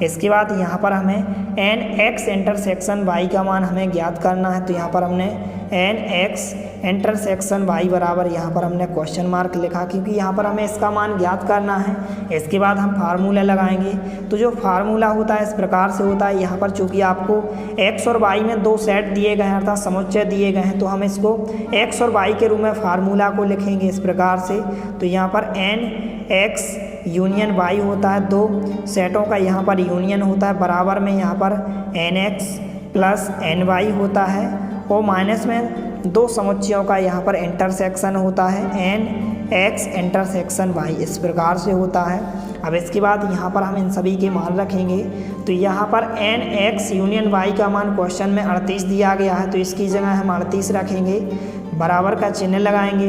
[SPEAKER 1] इसके बाद यहाँ पर हमें एन एक्स इंटरसेक्शन वाई का मान हमें ज्ञात करना है। तो यहाँ पर हमने एन एक्स इंटरसेक्शन वाई बराबर यहाँ पर हमने क्वेश्चन मार्क लिखा क्योंकि यहाँ पर हमें इसका मान ज्ञात करना है। इसके बाद हम फार्मूला लगाएंगे। तो जो फार्मूला होता है इस प्रकार से होता है। यहाँ पर चूँकि आपको एक्स और वाई में दो सेट दिए गए हैं अर्थात समुच्चय दिए गए हैं तो हम इसको एक्स और वाई के रूप में फार्मूला को लिखेंगे इस प्रकार से। तो यहाँ पर एन एक्स यूनियन वाई होता है, दो सेटों का यहाँ पर यूनियन होता है, बराबर में यहाँ पर N X plus N Y होता है और माइनस में दो समुच्चयों का यहाँ पर इंटरसेक्शन होता है, एन एक्स इंटरसेक्शन वाई इस प्रकार से होता है। अब इसके बाद यहाँ पर हम इन सभी के मान रखेंगे। तो यहाँ पर एन एक्स यूनियन वाई का मान क्वेश्चन में 38 दिया गया है तो इसकी जगह हम 38 रखेंगे, बराबर का चिन्ह लगाएंगे।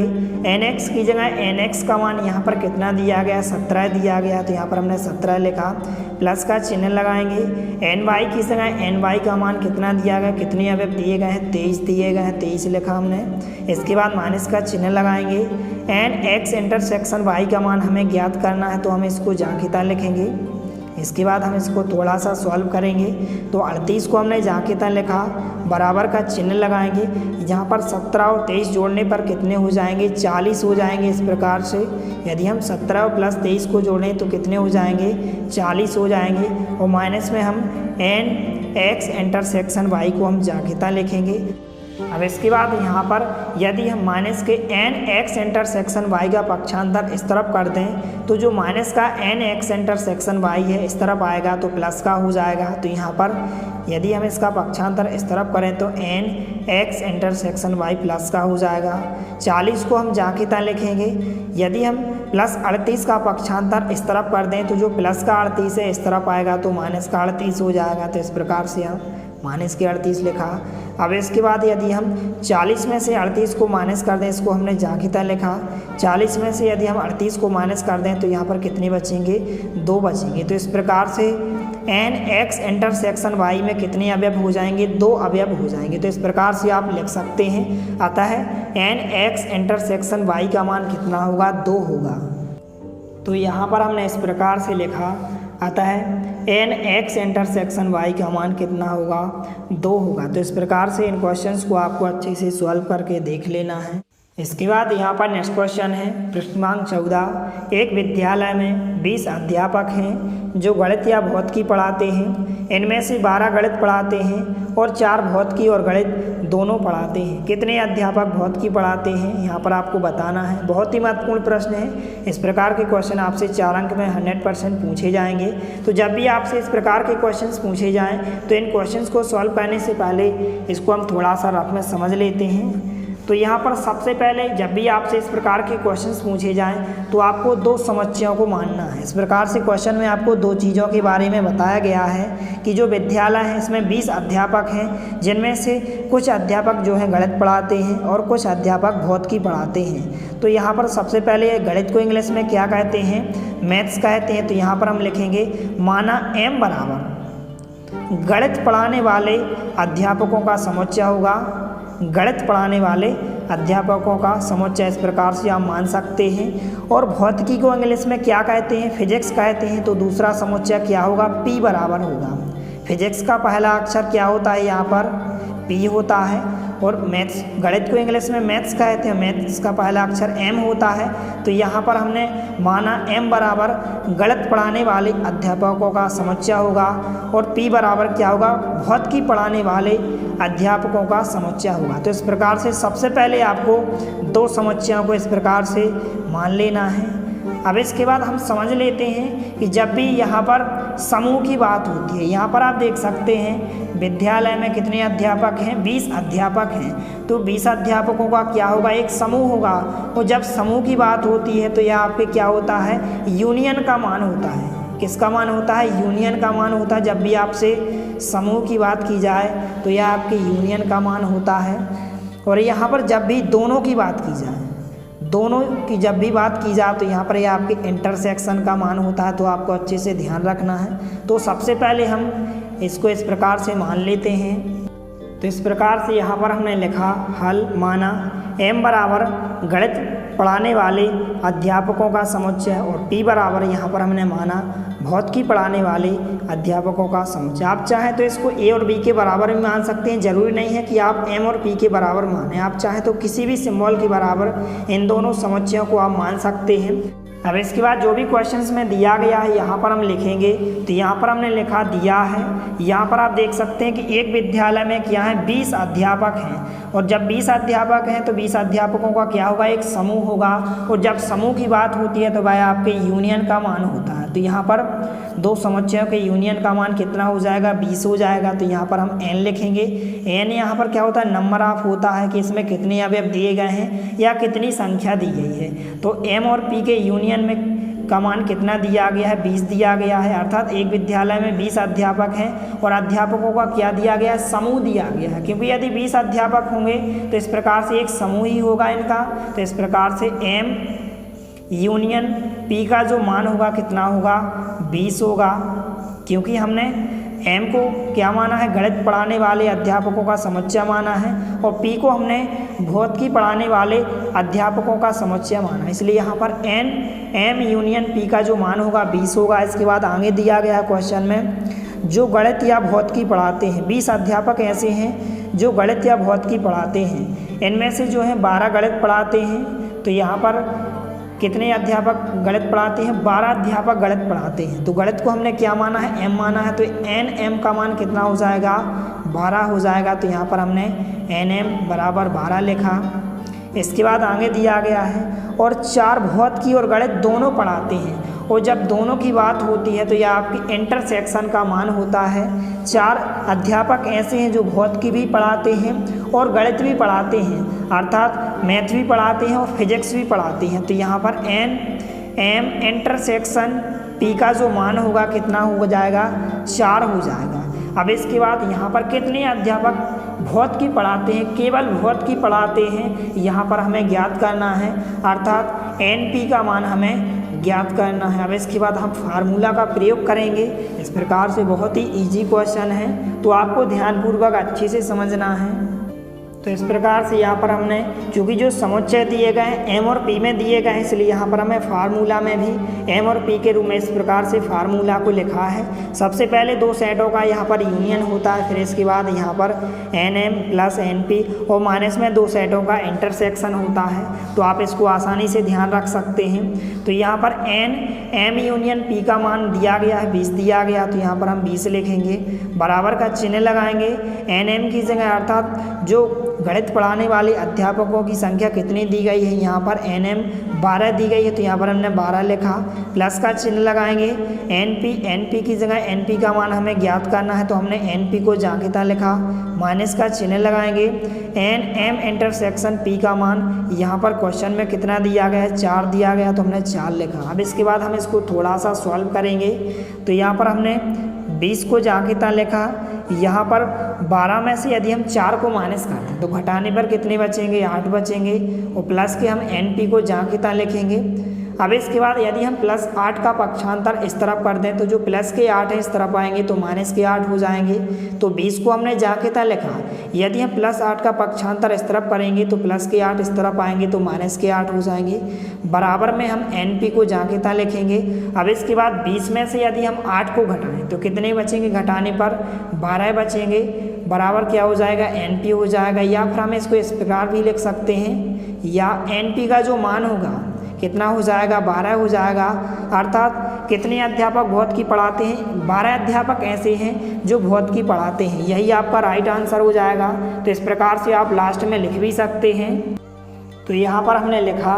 [SPEAKER 1] एन एक्स की जगह एन एक्स का मान यहाँ पर कितना दिया गया, 17 दिया गया, तो यहाँ पर हमने 17 लिखा, प्लस का चिन्ह लगाएंगे। एन वाई की जगह एन वाई का मान कितना दिया गया, कितने अवयव दिए गए हैं, 23 दिए गए हैं, 23 लिखा हमने। इसके बाद माइनस का चिन्ह लगाएंगे। एन एक्स इंटरसेक्शन वाई का मान हमें ज्ञात करना है तो हम इसको जाकिता लिखेंगे। इसके बाद हम इसको थोड़ा सा सॉल्व करेंगे। तो 38 को हमने जाकिता लिखा, बराबर का चिन्ह लगाएंगे। यहाँ पर 17 और 23 जोड़ने पर कितने हो जाएंगे, 40 हो जाएंगे इस प्रकार से। यदि हम 17 और प्लस 23 को जोड़ें तो कितने हो जाएंगे, 40 हो जाएंगे। और माइनस में हम एन एक्स इंटरसेक्शन वाई को हम जाकिता लिखेंगे। अब इसके बाद यहाँ पर यदि हम माइनस के एन एक्स इंटरसेक्शन वाई का पक्षांतर इस तरफ कर दें तो जो माइनस का एन एक्स इंटरसेक्शन वाई है इस तरफ आएगा तो प्लस का हो जाएगा। तो यहाँ पर यदि हम इसका पक्षांतर इस तरफ करें तो N X intersection Y plus का हो जाएगा। 40 को हम जाकिता लिखेंगे। यदि हम प्लस 38 का पक्षांतर इस तरफ कर दें तो जो प्लस का 38 है इस तरफ आएगा तो माइनस का 38 हो जाएगा। तो इस प्रकार से हम -38 लिखा। अब इसके बाद यदि हम 40 में से 38 को माइनस कर दें, इसको हमने जाखिता लिखा। 40 में से यदि हम 38 को माइनस कर दें तो यहाँ पर कितने बचेंगे, 2 बचेंगे। तो इस प्रकार से एन एक्स इंटरसेक्शन वाई में कितने अवयव हो जाएंगे, 2 अवयव हो जाएंगे। तो इस प्रकार से आप लिख सकते हैं, अतः एन एक्स इंटरसेक्शन वाई का मान कितना होगा, 2 होगा। तो यहाँ पर हमने इस प्रकार से लिखा, अतः एन एक्स इंटरसेक्शन वाई का मान कितना होगा, 2 होगा। तो इस प्रकार से इन क्वेश्चंस को आपको अच्छे से सॉल्व करके देख लेना है। इसके बाद यहाँ पर नेक्स्ट क्वेश्चन है पृष्ठ क्रमांक 14। एक विद्यालय में 20 अध्यापक हैं जो गणित या भौतिकी पढ़ाते हैं। इनमें से 12 गणित पढ़ाते हैं और 4 भौतिकी और गणित दोनों पढ़ाते हैं। कितने अध्यापक भौतिकी पढ़ाते हैं, यहाँ पर आपको बताना है। बहुत ही महत्वपूर्ण प्रश्न है। इस प्रकार के क्वेश्चन आपसे 4 अंक में 100% पूछे जाएंगे। तो जब भी आपसे इस प्रकार के क्वेश्चन पूछे जाएँ तो इन क्वेश्चन को सॉल्व करने से पहले इसको हम थोड़ा सा रफ में समझ लेते हैं। तो यहाँ पर सबसे पहले जब भी आपसे इस प्रकार के क्वेश्चंस पूछे जाएं तो आपको 2 समस्याओं को मानना है। इस प्रकार से क्वेश्चन में आपको 2 चीज़ों के बारे में बताया गया है कि जो विद्यालय है इसमें 20 अध्यापक हैं, जिनमें से कुछ अध्यापक जो हैं गणित पढ़ाते हैं और कुछ अध्यापक भौतिकी पढ़ाते हैं। तो यहाँ पर सबसे पहले गणित को इंग्लिश में क्या कहते हैं, मैथ्स कहते हैं। तो यहाँ पर हम लिखेंगे माना m बराबर गणित पढ़ाने वाले अध्यापकों का समुच्चय होगा। गणित पढ़ाने वाले अध्यापकों का समुच्चय इस प्रकार से आप मान सकते हैं। और भौतिकी को इंग्लिश में क्या कहते हैं, फिजिक्स कहते हैं। तो दूसरा समुच्चय क्या होगा, P बराबर होगा। फिजिक्स का पहला अक्षर क्या होता है, यहाँ पर P होता है। और मैथ्स, गणित को इंग्लिश में मैथ्स कहते हैं, मैथ्स का पहला अक्षर M होता है। तो यहाँ पर हमने माना M बराबर गणित पढ़ाने वाले अध्यापकों का समुच्चय होगा और P बराबर क्या होगा, भौतिकी पढ़ाने वाले अध्यापकों का समुच्चय होगा। तो इस प्रकार से सबसे पहले आपको 2 समुच्चयों को इस प्रकार से मान लेना है। अब इसके बाद हम समझ लेते हैं कि जब भी यहाँ पर समूह की बात होती है, यहाँ पर आप देख सकते हैं विद्यालय में कितने अध्यापक हैं, 20 अध्यापक हैं। तो 20 अध्यापकों का क्या होगा, एक समूह होगा। और जब समूह की बात होती है तो यह आपके क्या होता है, यूनियन का मान होता है। किसका मान होता है, यूनियन का मान होता है। जब भी आपसे समूह की बात की जाए तो यह आपके यूनियन का मान होता है। और यहाँ पर जब भी दोनों की बात की जाए, दोनों की जब भी बात की जाए तो यहाँ पर यह आपके इंटरसेक्शन का मान होता है। तो आपको अच्छे से ध्यान रखना है। तो सबसे पहले हम इसको इस प्रकार से मान लेते हैं। तो इस प्रकार से यहाँ पर हमने लिखा हल, माना m बराबर गणित पढ़ाने वाले अध्यापकों का समुच्चय और P बराबर यहाँ पर हमने माना भौतिकी पढ़ाने वाले अध्यापकों का समुच्चय। आप चाहें तो इसको A और B के बराबर भी मान सकते हैं। ज़रूरी नहीं है कि आप M और P के बराबर माने। आप चाहें तो किसी भी सिंबल के बराबर इन दोनों समुच्चयों को आप मान सकते हैं। अब इसके बाद जो भी क्वेश्चंस में दिया गया है यहाँ पर हम लिखेंगे। तो यहाँ पर हमने लिखा दिया है, यहाँ पर आप देख सकते हैं कि एक विद्यालय में क्या है, 20 अध्यापक हैं। और जब 20 अध्यापक हैं तो 20 अध्यापकों का क्या होगा, एक समूह होगा। और जब समूह की बात होती है तो वह आपके यूनियन का मान होता है। तो यहाँ पर 2 समुच्चयों के यूनियन का मान कितना हो जाएगा, 20 हो जाएगा। तो यहाँ पर हम n लिखेंगे। n यहाँ पर क्या होता है, नंबर ऑफ होता है कि इसमें कितने अवयव दिए गए हैं या कितनी संख्या दी गई है। तो m और p के यूनियन में का मान कितना दिया गया है, 20 दिया गया है। अर्थात एक विद्यालय में 20 अध्यापक हैं और अध्यापकों का क्या दिया गया है, समूह दिया गया है। क्योंकि यदि 20 अध्यापक होंगे तो इस प्रकार से एक समूह ही होगा इनका। तो इस प्रकार से m यूनियन p का जो मान होगा कितना होगा, 20 होगा। क्योंकि हमने m को क्या माना है, गणित पढ़ाने वाले अध्यापकों का समुच्चय माना है और p को हमने भौतिकी पढ़ाने वाले अध्यापकों का समुच्चय माना है। इसलिए यहाँ पर m यूनियन p का जो मान होगा 20 होगा। इसके बाद आगे दिया गया है क्वेश्चन में, जो गणित या भौतिकी पढ़ाते हैं, 20 अध्यापक ऐसे हैं जो गणित या भौतिकी पढ़ाते हैं। इनमें से जो है 12 गणित पढ़ाते हैं। तो यहाँ पर कितने अध्यापक गणित पढ़ाते हैं, 12 अध्यापक गणित पढ़ाते हैं। तो गणित को हमने क्या माना है, m माना है। तो nm का मान कितना हो जाएगा, 12 हो जाएगा। तो यहाँ पर हमने nm बराबर 12 लिखा। इसके बाद आगे दिया गया है, और 4 भौतिकी और गणित दोनों पढ़ाते हैं। और जब दोनों की बात होती है तो यह आपकी इंटरसेक्शन का मान होता है। 4 अध्यापक ऐसे हैं जो भौतिकी भी पढ़ाते हैं और गणित भी पढ़ाते हैं, अर्थात मैथ भी पढ़ाते हैं और फिजिक्स भी पढ़ाते हैं। तो यहाँ पर m इंटरसेक्शन p का जो मान होगा कितना हो जाएगा, 4 हो जाएगा। अब इसके बाद यहाँ पर कितने अध्यापक भौतिकी पढ़ाते हैं, केवल भौतिकी पढ़ाते हैं, यहाँ पर हमें ज्ञात करना है, अर्थात NP का मान हमें ज्ञात करना है। अब इसके बाद हम फार्मूला का प्रयोग करेंगे। इस प्रकार से बहुत ही इजी क्वेश्चन है, तो आपको ध्यानपूर्वक अच्छे से समझना है। तो इस प्रकार से यहाँ पर हमने चूँकि जो समुच्चय दिए गए हैं M और P में दिए गए हैं, इसलिए यहाँ पर हमें फार्मूला में भी M और P के रूप में इस प्रकार से फार्मूला को लिखा है। सबसे पहले दो सेटों का यहाँ पर यूनियन होता है, फिर इसके बाद यहाँ पर NM प्लस NP और माइनस में दो सेटों का इंटरसेक्शन होता है। तो आप इसको आसानी से ध्यान रख सकते हैं। तो यहाँ पर M यूनियन P का मान दिया गया है 20 दिया गया, तो यहाँ पर हम 20 लिखेंगे, बराबर का चिन्ह लगाएंगे NM की जगह, अर्थात जो गणित पढ़ाने वाले अध्यापकों की संख्या कितनी दी गई है, यहाँ पर NM 12 दी गई है, तो यहाँ पर हमने 12 लिखा, प्लस का चिन्ह लगाएंगे। NP की जगह NP का मान हमें ज्ञात करना है, तो हमने NP को जांघिता लिखा, माइनस का चिन्ह लगाएंगे। NM इंटरसेक्शन P का मान यहाँ पर क्वेश्चन में कितना दिया गया है, 4 दिया गया, तो हमने 4 लिखा। अब इसके बाद हम इसको थोड़ा सा सॉल्व करेंगे। तो यहाँ पर हमने 20 को जांघिता लिखा, यहाँ पर 12 में से यदि हम 4 को माइनस कर दें तो घटाने पर कितने बचेंगे, 8 बचेंगे, और प्लस के हम NP को जांघिता लिखेंगे। अब इसके बाद यदि हम प्लस 8 का पक्षांतर इस तरफ कर दें तो जो प्लस के 8 है इस तरफ आएंगे तो माइनस के 8 हो जाएंगे। तो 20 को हमने जांघिता लिखा, यदि हम प्लस 8 का पक्षांतर इस तरफ करेंगे तो प्लस के 8 इस तरफ आएंगे तो माइनस के 8 हो जाएंगे। बराबर में हम NP को जांघिता लिखेंगे। अब इसके बाद 20 में से यदि हम 8 को घटाएं तो कितने बचेंगे, घटाने पर 12 बचेंगे, बराबर क्या हो जाएगा, NP हो जाएगा। या फिर हम इसको इस प्रकार भी लिख सकते हैं, या NP का जो मान होगा कितना हो जाएगा, 12 हो जाएगा। अर्थात कितने अध्यापक भौतिकी पढ़ाते हैं, 12 अध्यापक ऐसे हैं जो भौतिकी पढ़ाते हैं, यही आपका राइट आंसर हो जाएगा। तो इस प्रकार से आप लास्ट में लिख भी सकते हैं। तो यहाँ पर हमने लिखा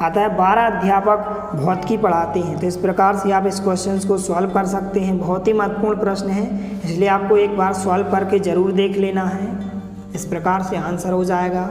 [SPEAKER 1] आता है 12 अध्यापक भौतिकी पढ़ाते हैं। तो इस प्रकार से आप इस क्वेश्चन को सॉल्व कर सकते हैं। बहुत ही महत्वपूर्ण प्रश्न है, इसलिए आपको एक बार सॉल्व करके ज़रूर देख लेना है। इस प्रकार से आंसर हो जाएगा।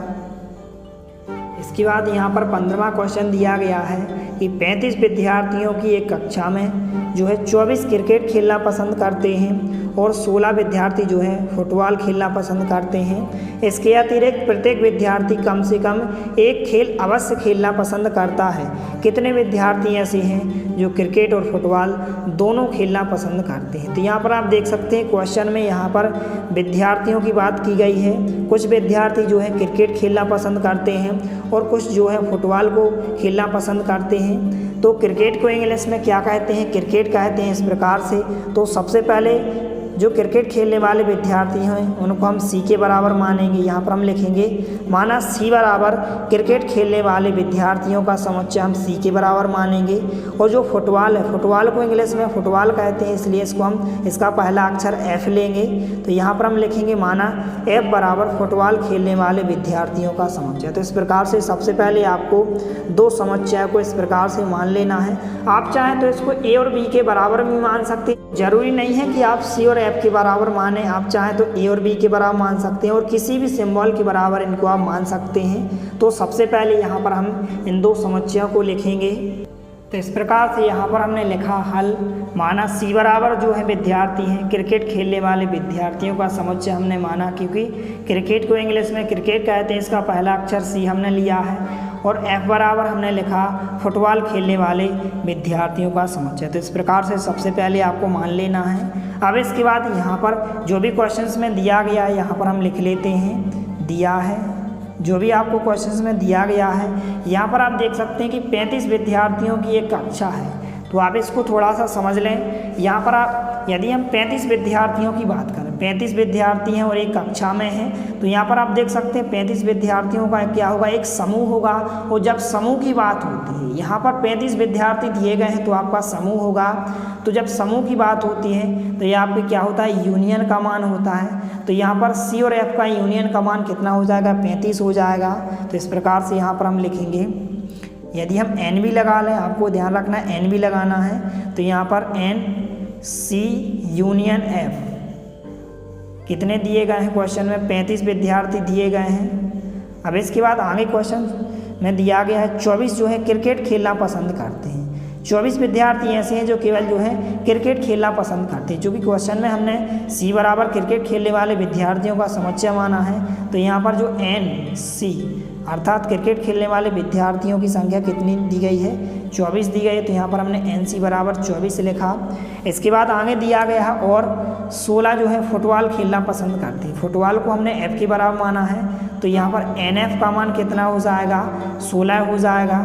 [SPEAKER 1] इसके बाद यहाँ पर 15वां क्वेश्चन दिया गया है कि 35 विद्यार्थियों की एक कक्षा में जो है 24 क्रिकेट खेलना पसंद करते हैं और 16 विद्यार्थी जो है फुटबॉल खेलना पसंद करते हैं। इसके अतिरिक्त प्रत्येक विद्यार्थी कम से कम एक खेल अवश्य खेलना पसंद करता है। कितने विद्यार्थी ऐसे हैं जो क्रिकेट और फुटबॉल दोनों खेलना पसंद करते हैं। तो यहाँ पर आप देख सकते हैं क्वेश्चन में यहाँ पर विद्यार्थियों की बात की गई है। कुछ विद्यार्थी जो है क्रिकेट खेलना पसंद करते हैं और कुछ जो है फुटबॉल को खेलना पसंद करते हैं। तो क्रिकेट को इंग्लिश में क्या कहते हैं, क्रिकेट कहते हैं इस प्रकार से। तो सबसे पहले जो क्रिकेट खेलने वाले विद्यार्थी हैं उनको हम C के बराबर मानेंगे। यहाँ पर हम लिखेंगे माना C बराबर क्रिकेट खेलने वाले विद्यार्थियों का समुच्चय हम C के बराबर मानेंगे। और जो फुटबॉल है, फुटबॉल को इंग्लिश में फुटबॉल कहते हैं, इसलिए इसको हम इसका पहला अक्षर F लेंगे। तो यहाँ पर हम लिखेंगे माना F बराबर फुटबॉल खेलने वाले विद्यार्थियों का समुच्चय। तो इस प्रकार से सबसे पहले आपको दो समुच्चय को इस प्रकार से मान लेना है। आप चाहें तो इसको A और B के बराबर भी मान सकते हैं, जरूरी नहीं है कि आप C और F के बराबर माने। आप चाहें तो A और B के बराबर मान सकते हैं और किसी भी सिंबल के बराबर इनको आप मान सकते हैं। तो सबसे पहले यहाँ पर हम इन दो समुच्चयों को लिखेंगे। तो इस प्रकार से यहाँ पर हमने लिखा हल, माना C बराबर जो है विद्यार्थी हैं क्रिकेट खेलने वाले विद्यार्थियों का समुच्चय हमने माना, क्योंकि क्रिकेट को इंग्लिश में क्रिकेट कहते हैं, इसका पहला अक्षर C हमने लिया है। और F बराबर हमने लिखा फुटबॉल खेलने वाले विद्यार्थियों का समुच्चय। तो इस प्रकार से सबसे पहले आपको मान लेना है। अब इसके बाद यहाँ पर जो भी क्वेश्चंस में दिया गया है यहाँ पर हम लिख लेते हैं, दिया है जो भी आपको क्वेश्चंस में दिया गया है। यहाँ पर आप देख सकते हैं कि 35 विद्यार्थियों की एक कक्षा है। तो आप इसको थोड़ा सा समझ लें। यहाँ पर आप यदि हम 35 विद्यार्थियों की बात करें, 35 विद्यार्थी हैं और एक कक्षा में हैं, तो यहाँ पर आप देख सकते हैं 35 विद्यार्थियों का क्या होगा, एक समूह होगा। और जब समूह की बात होती है, यहाँ पर 35 विद्यार्थी दिए गए हैं तो आपका समूह होगा। तो जब समूह की बात होती है तो यहाँ पे क्या होता है, यूनियन का मान होता है। तो यहाँ पर C और F का यूनियन का मान कितना हो जाएगा, 35 हो जाएगा। तो इस प्रकार से यहाँ पर हम लिखेंगे। यदि हम N भी लगा लें, आपको ध्यान रखना है N भी लगाना है। तो यहाँ पर N C यूनियन F कितने दिए गए हैं क्वेश्चन में, 35 विद्यार्थी दिए गए हैं। अब इसके बाद आगे क्वेश्चन में दिया गया है 24 जो है क्रिकेट खेलना पसंद करते हैं। 24 विद्यार्थी ऐसे हैं जो केवल जो है क्रिकेट खेलना पसंद करते हैं। चूँकि क्वेश्चन में हमने C बराबर क्रिकेट खेलने वाले विद्यार्थियों का समुच्चय माना है, तो यहाँ पर जो NC अर्थात क्रिकेट खेलने वाले विद्यार्थियों की संख्या कितनी दी गई है, 24 दी गई है। तो यहाँ पर हमने NC बराबर 24 लिखा। इसके बाद आगे दिया गया है और 16 जो है फुटबॉल खेलना पसंद करते हैं। फुटबॉल को हमने F के बराबर माना है, तो यहाँ पर NF का मान कितना हो जाएगा, 16 हो जाएगा।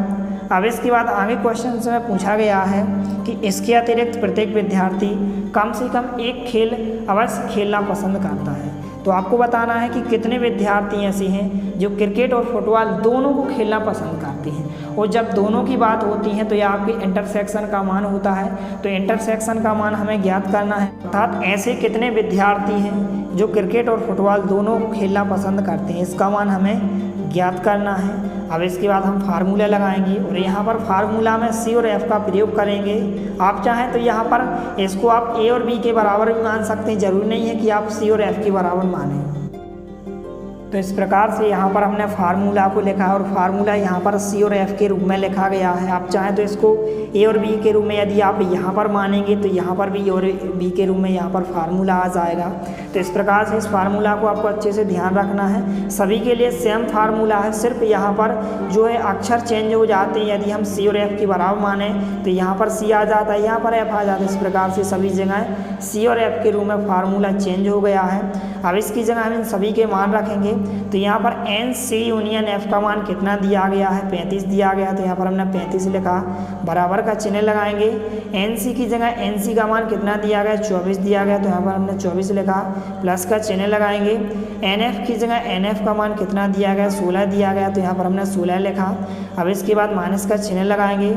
[SPEAKER 1] अब इसके बाद आगे क्वेश्चन में पूछा गया है कि इसके अतिरिक्त प्रत्येक विद्यार्थी कम से कम एक खेल अवश्य खेलना पसंद करता है। तो आपको बताना है कि कितने विद्यार्थी ऐसे हैं जो क्रिकेट और फुटबॉल दोनों को खेलना पसंद करते हैं। और जब दोनों की बात होती है तो यह आपके इंटरसेक्शन का मान होता है। तो इंटरसेक्शन का मान हमें ज्ञात करना है, अर्थात ऐसे कितने विद्यार्थी हैं जो क्रिकेट और फुटबॉल दोनों को खेलना पसंद करते हैं, इसका मान हमें ज्ञात करना है। अब इसके बाद हम फार्मूला लगाएंगे और यहाँ पर फार्मूला में C और F का प्रयोग करेंगे। आप चाहें तो यहाँ पर इसको आप A और B के बराबर भी मान सकते हैं, जरूरी नहीं है कि आप C और F के बराबर मानें। तो इस प्रकार से यहाँ पर हमने फार्मूला को लिखा और फार्मूला यहाँ पर C और F के रूप में लिखा गया है। आप चाहें तो इसको A और B के रूप में यदि आप यहाँ पर मानेंगे तो यहाँ पर भी A और B के रूप में यहाँ पर फार्मूला आ जाएगा। तो इस प्रकार से इस फार्मूला को आपको अच्छे से ध्यान रखना है। सभी के लिए सेम फार्मूला है, सिर्फ यहाँ पर जो है अक्षर चेंज हो जाते हैं। यदि हम C और F के बराबर माने तो यहाँ पर C आ जाता है, यहाँ पर F आ जाता है। इस प्रकार से सभी जगह C और F के रूप में फार्मूला चेंज हो गया है। अब इसकी जगह हम इन सभी के मान रखेंगे। तो यहाँ पर NC यूनियन F का मान कितना दिया गया है, 35 दिया गया है। तो यहाँ पर हमने 35 लिखा, बराबर का चिन्ह लगाएंगे। NC की जगह NC का मान कितना दिया गया, 24 दिया गया। तो यहाँ पर हमने 24 लिखा, प्लस का चिन्ह लगाएंगे। NF की जगह NF का मान कितना दिया गया, 16 दिया गया। तो यहाँ पर हमने 16 लिखा। अब इसके बाद माइनस का चिन्ह लगाएंगे।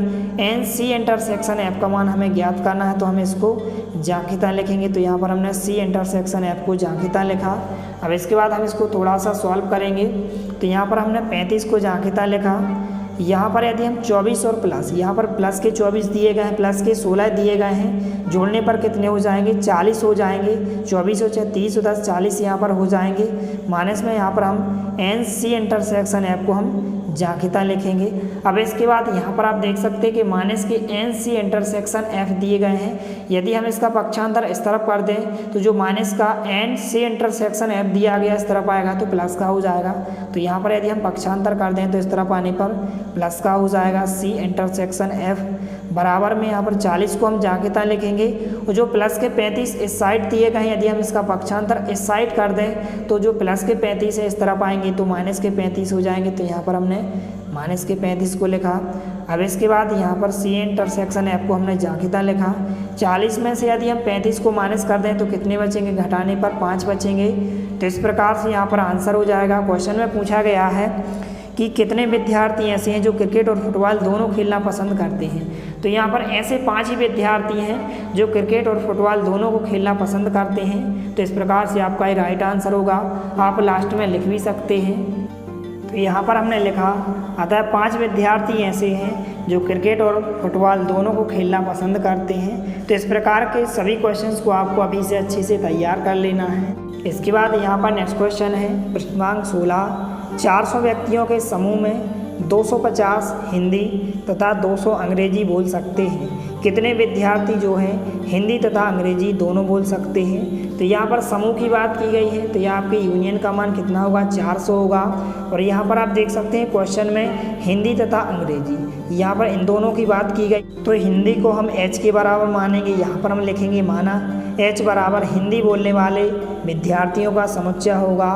[SPEAKER 1] NC इंटरसेक्शन F का मान हमें ज्ञात करना है, तो हम इसको जांघिता लिखेंगे। तो यहाँ पर हमने C इंटरसेक्शन F को जांघिता लिखा। अब इसके बाद हम इसको थोड़ा सा सॉल्व करेंगे। तो यहाँ पर हमने 35 को जांघिता लिखा। यहाँ पर यदि हम 24 और प्लस, यहाँ पर प्लस के 24 दिए गए हैं, प्लस के 16 दिए गए हैं, जोड़ने पर कितने हो जाएंगे, 40 हो जाएंगे। 24 और 30 और 10 40 यहाँ पर हो जाएंगे। माइनस में यहाँ पर हम NC इंटरसेक्शन F को हम जांघिता लिखेंगे। अब इसके बाद यहाँ पर आप देख सकते हैं कि माइनस के NC इंटरसेक्शन F दिए गए हैं। यदि हम इसका पक्षांतर इस तरफ कर दें तो जो माइनस का NC इंटरसेक्शन F दिया गया इस तरफ आएगा तो प्लस का हो जाएगा। तो यहाँ पर यदि हम पक्षांतर कर दें तो इस तरफ आने पर प्लस का हो जाएगा। C इंटरसेक्शन F बराबर में यहाँ पर 40 को हम जांघिता लिखेंगे और जो प्लस के 35 इस साइड दिए गए हैं, यदि हम इसका पक्षांतर इस साइड कर दें तो जो प्लस के 35 है इस तरफ आएंगे तो माइनस के 35 हो जाएंगे। तो यहाँ पर हमने माइनस के 35 को लिखा। अब इसके बाद यहाँ पर C इंटरसेक्शन F को हमने जांघिता लिखा। 40 में से यदि हम 35 को माइनस कर दें तो कितने बचेंगे, घटाने पर 5 बचेंगे। तो इस प्रकार से यहाँ पर आंसर हो जाएगा। क्वेश्चन में पूछा गया है कि कितने विद्यार्थी ऐसे हैं जो क्रिकेट और फुटबॉल दोनों खेलना पसंद करते हैं। तो यहाँ पर ऐसे 5 ही विद्यार्थी हैं जो क्रिकेट और फुटबॉल दोनों को खेलना पसंद करते हैं। तो इस प्रकार से आपका ये राइट आंसर होगा। आप लास्ट में लिख भी सकते हैं। तो यहाँ पर हमने लिखा, अतः 5 विद्यार्थी ऐसे हैं जो क्रिकेट और फुटबॉल दोनों को खेलना पसंद करते हैं। तो इस प्रकार के सभी क्वेश्चंस को आपको अभी से अच्छे से तैयार कर लेना है। इसके बाद यहाँ पर नेक्स्ट क्वेश्चन है प्रश्नांक 16। 400 व्यक्तियों के समूह में 250 हिंदी तथा 200 अंग्रेजी बोल सकते हैं। कितने विद्यार्थी जो हैं हिंदी तथा अंग्रेजी दोनों बोल सकते हैं। तो यहाँ पर समूह की बात की गई है, तो यहाँ आपके यूनियन का मान कितना होगा, 400 होगा। और यहाँ पर आप देख सकते हैं क्वेश्चन में हिंदी तथा अंग्रेजी, यहाँ पर इन दोनों की बात की गई। तो हिंदी को हम H के बराबर मानेंगे। यहाँ पर हम लिखेंगे माना H बराबर हिंदी बोलने वाले विद्यार्थियों का समुच्चय होगा।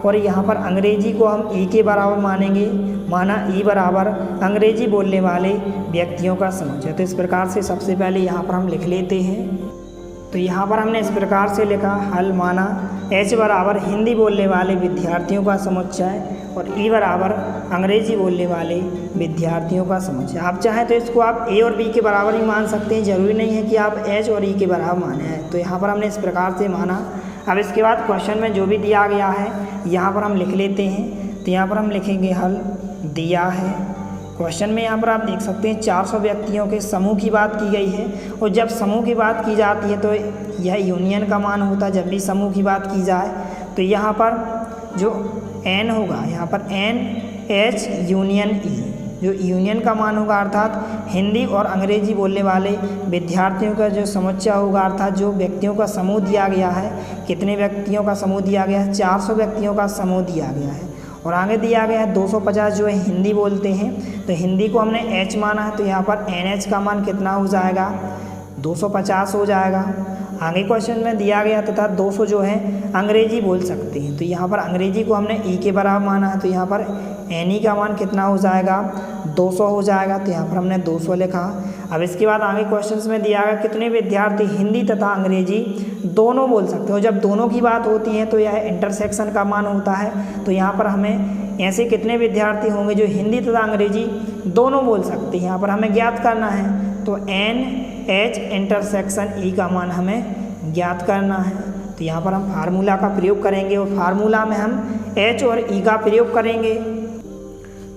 [SPEAKER 1] और यहाँ पर अंग्रेजी को हम E के बराबर मानेंगे, माना E बराबर अंग्रेजी बोलने वाले व्यक्तियों का समुच्चय। तो इस प्रकार से सबसे पहले यहाँ पर हम लिख लेते हैं। तो यहाँ पर हमने इस प्रकार से लिखा, हल माना H बराबर हिंदी बोलने वाले विद्यार्थियों का समुच्चय और E बराबर अंग्रेजी बोलने वाले विद्यार्थियों का समुच्चय। आप चाहें तो इसको आप A और B के बराबर ही मान सकते हैं, जरूरी नहीं है कि आप H और E के बराबर माने हैं। तो यहाँ पर हमने इस प्रकार से माना। अब इसके बाद क्वेश्चन में जो भी दिया गया है यहाँ पर हम लिख लेते हैं। तो यहाँ पर हम लिखेंगे हल दिया है। क्वेश्चन में यहाँ पर आप देख सकते हैं 400 व्यक्तियों के समूह की बात की गई है। और जब समूह की बात की जाती है तो यह यूनियन का मान होता है। जब भी समूह की बात की जाए तो यहाँ पर जो N होगा, यहाँ पर N H यूनियन E, जो यूनियन का मान होगा अर्थात हिंदी और अंग्रेजी बोलने वाले विद्यार्थियों का जो समुच्चय होगा अर्थात जो व्यक्तियों का समूह दिया गया है, कितने व्यक्तियों का समूह दिया गया है, 400 व्यक्तियों का समूह दिया गया है। और आगे दिया गया है 250 जो है हिंदी बोलते हैं, तो हिंदी को हमने एच माना है, तो यहाँ पर एन एच का मान कितना हो जाएगा, 250 हो जाएगा। आगे क्वेश्चन में दिया गया तथा 200 जो है अंग्रेजी बोल सकते हैं, तो यहाँ पर अंग्रेजी को हमने ई के बराबर माना है, तो यहाँ पर एन ई का मान कितना हो जाएगा, 200 हो जाएगा, तो यहाँ पर हमने 200 लिखा। अब इसके बाद आगे क्वेश्चंस में दिया गया कितने विद्यार्थी हिंदी तथा अंग्रेजी दोनों बोल सकते हो। जब दोनों की बात होती है तो यह इंटरसेक्शन का मान होता है, तो यहाँ पर हमें ऐसे कितने विद्यार्थी होंगे जो हिंदी तथा अंग्रेजी दोनों बोल सकते हैं, यहाँ पर हमें ज्ञात करना है। तो एन एच इंटरसेक्शन ई का मान हमें ज्ञात करना है, तो यहाँ पर हम फार्मूला का प्रयोग करेंगे और फार्मूला में हम एच और ई का प्रयोग करेंगे।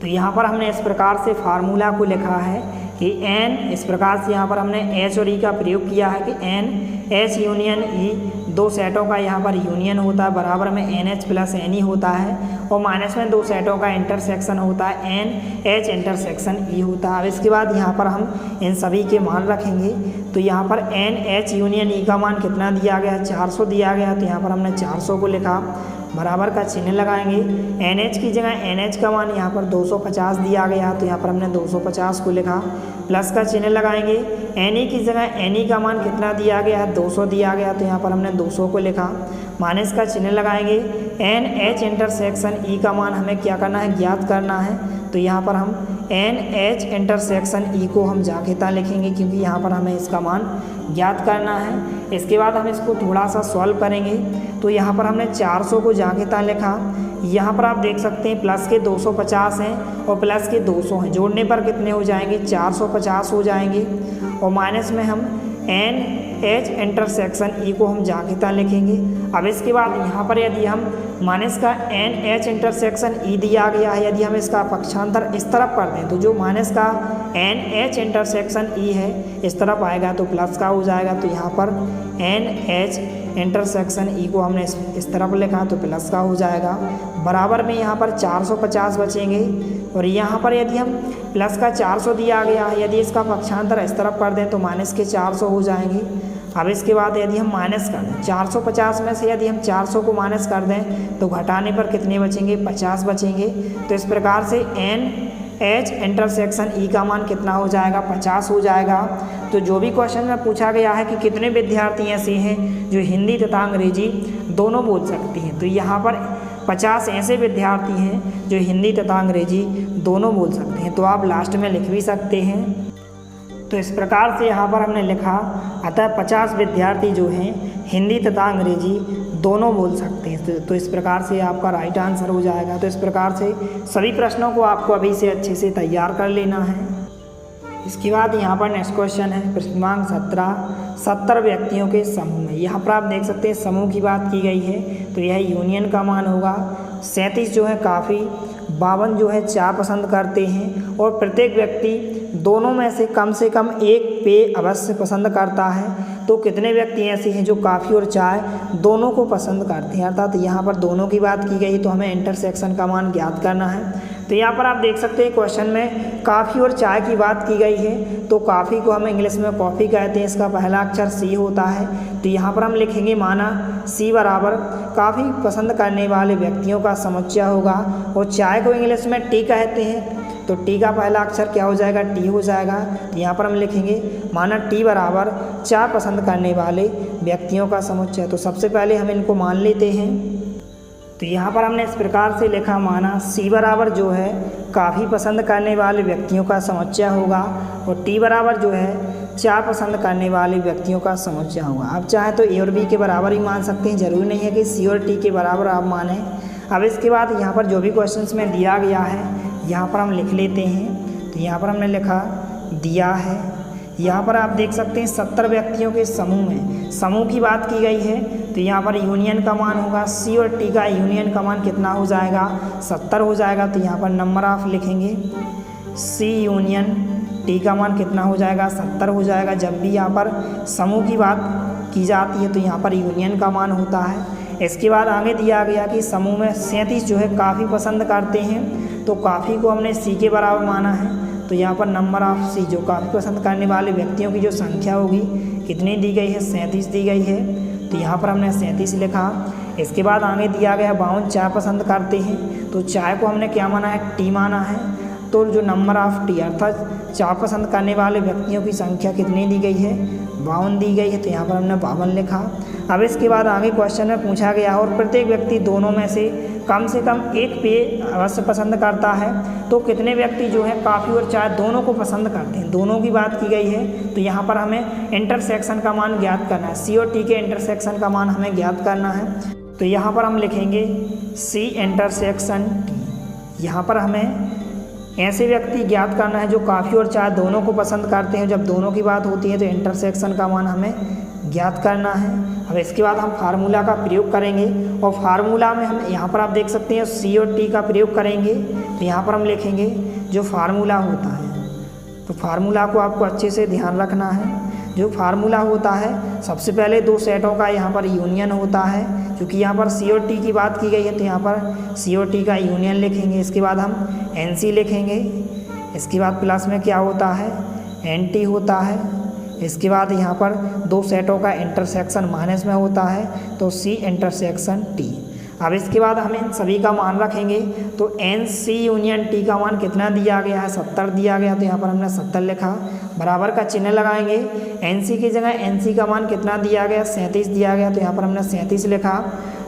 [SPEAKER 1] तो यहाँ पर हमने इस प्रकार से फार्मूला को लिखा है कि एन, इस प्रकार से यहाँ पर हमने एच और ई का प्रयोग किया है कि एन एच यूनियन ई, दो सेटों का यहाँ पर यूनियन होता है, बराबर में N H plus N E होता है, और माइनस में दो सेटों का इंटरसेक्शन होता है, एन एच इंटरसेक्शन ई होता है। अब इसके बाद यहाँ पर हम इन सभी के मान रखेंगे, तो यहाँ पर एन एच यूनियन ई का मान कितना दिया गया है, 400 दिया गया, तो यहाँ पर हमने 400 को लिखा, बराबर का चिन्ह लगाएंगे। एन एच की जगह एन एच का मान यहाँ पर 250 दिया गया, तो यहाँ पर हमने 250 को लिखा, प्लस का चिन्ह लगाएंगे। एन ई की जगह एन ई का मान कितना दिया गया है, 200 दिया गया, तो यहाँ पर हमने 200 को लिखा, माइनस का चिन्ह लगाएंगे। एन एच इंटरसेक्शन ई का मान हमें क्या करना है, ज्ञात करना है, तो यहाँ पर हम एन एच इंटरसेक्शन ई को हम जाकेता लिखेंगे, क्योंकि यहाँ पर हमें इसका मान ज्ञात करना है। इसके बाद हम इसको थोड़ा सा सॉल्व करेंगे, तो यहाँ पर हमने 400 को जाकेता लिखा, यहाँ पर आप देख सकते हैं प्लस के 250 हैं और प्लस के 200 हैं, जोड़ने पर कितने हो जाएंगे, 450 हो जाएंगे, और माइनस में हम एन एच इंटरसेक्शन ई को हम जाकेता लिखेंगे। अब इसके बाद यहाँ पर यदि हम माइनस का एन एच इंटरसेक्शन ई दिया गया है, यदि हम इसका पक्षांतर इस तरफ कर दें, तो जो माइनस का एन एच इंटरसेक्शन ई है इस तरफ आएगा तो प्लस का हो जाएगा, तो यहाँ पर एन एच इंटरसेक्शन ई को हमने इस तरफ लिखा तो प्लस का हो जाएगा, बराबर में यहाँ पर 450 बचेंगे, और यहाँ पर यदि हम प्लस का 400 दिया गया है, यदि इसका पक्षांतर इस तरफ कर दें तो माइनस के 400 हो जाएंगे। अब इसके बाद यदि हम माइनस कर दें 450 में से यदि हम 400 को माइनस कर दें तो घटाने पर कितने बचेंगे, 50 बचेंगे। तो इस प्रकार से एन एच इंटरसेक्शन ई का मान कितना हो जाएगा, 50 हो जाएगा। तो जो भी क्वेश्चन में पूछा गया है कि कितने विद्यार्थी ऐसे हैं जो हिंदी तथा अंग्रेजी दोनों बोल सकते हैं, तो यहाँ पर 50 ऐसे विद्यार्थी हैं जो हिंदी तथा अंग्रेजी दोनों बोल सकते हैं, तो आप लास्ट में लिख भी सकते हैं। तो इस प्रकार से यहाँ पर हमने लिखा, अतः 50 विद्यार्थी जो हैं हिंदी तथा अंग्रेजी दोनों बोल सकते हैं, तो इस प्रकार से आपका राइट आंसर हो जाएगा। तो इस प्रकार से सभी प्रश्नों को आपको अभी से अच्छे से तैयार कर लेना है। इसके बाद यहाँ पर नेक्स्ट क्वेश्चन है प्रश्न क्रमांक 17, 70 व्यक्तियों के समूह में। यहाँ पर आप देख सकते हैं समूह की बात की गई है, तो यह यूनियन का मान होगा। 37 जो है काफ़ी, 52 जो है चाय पसंद करते हैं, और प्रत्येक व्यक्ति दोनों में से कम एक पेय अवश्य पसंद करता है। तो कितने व्यक्ति ऐसे हैं जो काफ़ी और चाय दोनों को पसंद करते हैं, अर्थात यहाँ पर दोनों की बात की गई, तो हमें इंटरसेक्शन का मान ज्ञात करना है। तो यहाँ पर आप देख सकते हैं क्वेश्चन में काफ़ी और चाय की बात की गई है, तो काफ़ी को हम इंग्लिश में कॉफ़ी कहते हैं, इसका पहला अक्षर सी होता है। तो यहाँ पर हम लिखेंगे माना सी बराबर काफ़ी पसंद करने वाले व्यक्तियों का समुच्चय होगा, और चाय को इंग्लिश में टी कहते हैं, तो टी का पहला अक्षर क्या हो जाएगा, टी हो जाएगा। तो यहाँ पर हम लिखेंगे माना टी बराबर चाय पसंद करने वाले व्यक्तियों का समुच्चय। तो सबसे पहले हम इनको मान लेते हैं। तो यहाँ पर हमने इस प्रकार से लिखा, माना सी बराबर जो है काफ़ी पसंद करने वाले व्यक्तियों का समुच्चय होगा, और टी बराबर जो है चाय पसंद करने वाले व्यक्तियों का समुच्चय होगा। आप चाहें तो ए और बी के बराबर ही मान सकते हैं, ज़रूरी नहीं है कि सी और टी के बराबर आप माने। अब इसके बाद यहाँ पर जो भी क्वेश्चंस में दिया गया है यहाँ पर हम लिख लेते हैं। तो यहाँ पर हमने लिखा दिया है, यहाँ पर आप देख सकते हैं 70 व्यक्तियों के समूह में, समूह की बात की गई है, तो यहाँ पर यूनियन का मान होगा, सी और टी का यूनियन का मान कितना हो जाएगा, 70 हो जाएगा। तो यहाँ पर नंबर ऑफ लिखेंगे, सी यूनियन टी का मान कितना हो जाएगा, 70 हो जाएगा। जब भी यहाँ पर समूह की बात की जाती है तो यहाँ पर यूनियन का मान होता है। इसके बाद आगे दिया गया कि समूह में 37 जो है कॉफ़ी पसंद करते हैं, तो कॉफ़ी को हमने सी के बराबर माना है। तो यहाँ पर नंबर ऑफ सी जो कॉफ़ी पसंद करने वाले व्यक्तियों की जो संख्या होगी कितनी दी गई है, 37 दी गई है। तो यहाँ पर हमने 37 लिखा। इसके बाद आगे दिया गया 52 चाय पसंद करते हैं, तो चाय को हमने क्या माना है, टी माना है। तो जो नंबर ऑफ टी अर्थात चाय पसंद करने वाले व्यक्तियों की संख्या कितनी दी गई है, 52 दी गई है। तो यहाँ पर हमने 52 लिखा। अब इसके बाद आगे क्वेश्चन में पूछा गया और प्रत्येक व्यक्ति दोनों में से कम एक पेय अवश्य पसंद करता है, तो कितने व्यक्ति जो है कॉफ़ी और चाय दोनों को पसंद करते हैं, दोनों की बात की गई है। तो यहाँ पर हमें इंटरसेक्शन का मान ज्ञात करना है, सी और टी के इंटरसेक्शन का मान हमें ज्ञात करना है। तो यहाँ पर हम लिखेंगे सी इंटरसेक्शन टी। यहाँ पर हमें ऐसे व्यक्ति ज्ञात करना है जो कॉफ़ी और चाय दोनों को पसंद करते हैं। जब दोनों की बात होती है तो इंटरसेक्शन का मान हमें ज्ञात करना है। अब इसके बाद हम फार्मूला का प्रयोग करेंगे और फार्मूला में हम यहाँ पर आप देख सकते हैं सी और टी का प्रयोग करेंगे। तो यहाँ पर हम लिखेंगे जो फार्मूला होता है, तो फार्मूला को आपको अच्छे से ध्यान रखना है। जो फार्मूला होता है सबसे पहले दो सेटों का यहाँ पर यूनियन होता है, क्योंकि यहाँ पर सी और टी की बात की गई है तो यहाँ पर सी और टी का यूनियन लिखेंगे। इसके बाद हम एन सी लिखेंगे। इसके बाद प्लस में क्या होता है, एन टी होता है। इसके बाद यहाँ पर दो सेटों का इंटरसेक्शन माइनस में होता है, तो सी इंटरसेक्शन टी। अब इसके बाद हम इन सभी का मान रखेंगे। तो एन सी यूनियन टी का मान कितना दिया गया है, 70 दिया गया। तो यहाँ पर हमने 70 लिखा, बराबर का चिन्ह लगाएंगे। एन सी की जगह एन सी का मान कितना दिया गया, 37 दिया गया। तो यहाँ पर हमने 37 लिखा।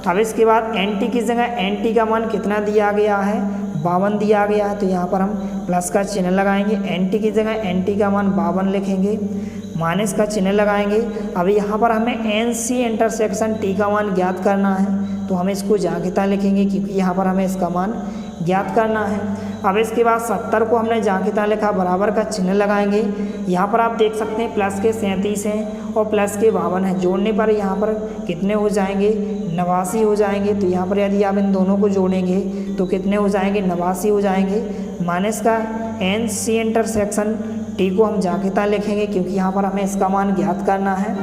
[SPEAKER 1] अब इसके बाद एन टी की जगह एन टी का मान कितना दिया गया है, 52 दिया गया है। तो यहाँ पर हम प्लस का चिन्ह लगाएंगे। एन टी की जगह एन टी का मान 52 लिखेंगे, माइनस का चिन्ह लगाएंगे। अब यहाँ पर हमें एन सी इंटरसेक्शन टी का मान ज्ञात करना है, तो हम इसको जांघिता लिखेंगे क्योंकि यहाँ पर हमें इसका मान ज्ञात करना है। अब इसके बाद 70 को हमने जांघिता लिखा, बराबर का चिन्ह लगाएंगे। यहाँ पर आप देख सकते हैं प्लस के 37 हैं और प्लस के 52 हैं, जोड़ने पर यहाँ पर कितने हो जाएंगे, 89 हो जाएंगे। तो यहाँ पर यदि आप इन दोनों को जोड़ेंगे तो कितने हो जाएंगे, 89 हो जाएंगे। माइनस का एन सी इंटरसेक्शन टी को हम जांघिता लिखेंगे क्योंकि यहाँ पर हमें इसका मान ज्ञात करना है।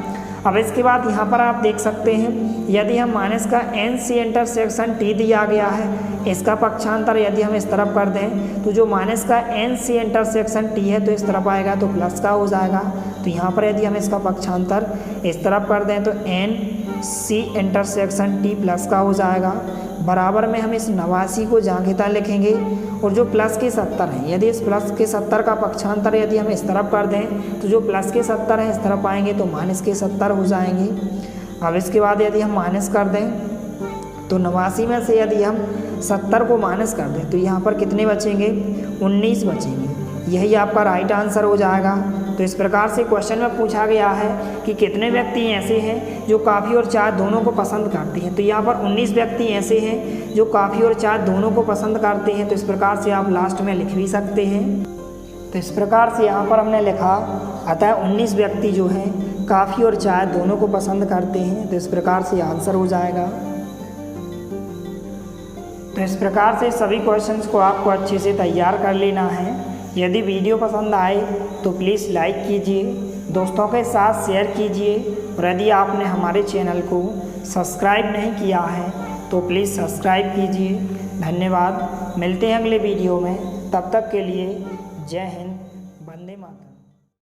[SPEAKER 1] अब इसके बाद यहाँ पर आप देख सकते हैं यदि हम माइनस का एन सी इंटरसेक्शन टी दिया गया है, इसका पक्षांतर यदि हम इस तरफ कर दें तो जो माइनस का एन सी इंटरसेक्शन टी है तो इस तरफ आएगा तो प्लस का हो जाएगा। तो यहाँ पर यदि हम इसका पक्षांतर इस तरफ कर दें तो N C intersection T plus का हो जाएगा। बराबर में हम इस 89 को जांघिता लिखेंगे और जो प्लस के 70 हैं, यदि इस प्लस के 70 का पक्षांतर यदि हम इस तरफ कर दें तो जो प्लस के 70 हैं इस तरफ आएंगे तो माइनस के 70 हो जाएंगे। अब इसके बाद यदि हम माइनस कर दें तो 89 में से यदि हम 70 को माइनस कर दें तो यहाँ पर कितने बचेंगे, 19 बचेंगे। यही आपका राइट आंसर हो जाएगा। तो इस प्रकार से क्वेश्चन में पूछा गया है कि कितने व्यक्ति ऐसे हैं जो कॉफ़ी और चाय दोनों को पसंद करते हैं। तो यहाँ पर 19 व्यक्ति ऐसे हैं जो कॉफ़ी और चाय दोनों को पसंद करते हैं। तो इस प्रकार से आप लास्ट में लिख भी सकते हैं। तो इस प्रकार से यहाँ पर हमने लिखा, अतः 19 व्यक्ति जो हैं कॉफ़ी और चाय दोनों को पसंद करते हैं। तो इस प्रकार से आंसर हो जाएगा। तो इस प्रकार से सभी क्वेश्चंस को आपको अच्छे से तैयार कर लेना है। यदि वीडियो पसंद आए तो प्लीज़ लाइक कीजिए, दोस्तों के साथ शेयर कीजिए और यदि आपने हमारे चैनल को सब्सक्राइब नहीं किया है तो प्लीज़ सब्सक्राइब कीजिए। धन्यवाद। मिलते हैं अगले वीडियो में, तब तक के लिए जय हिंद।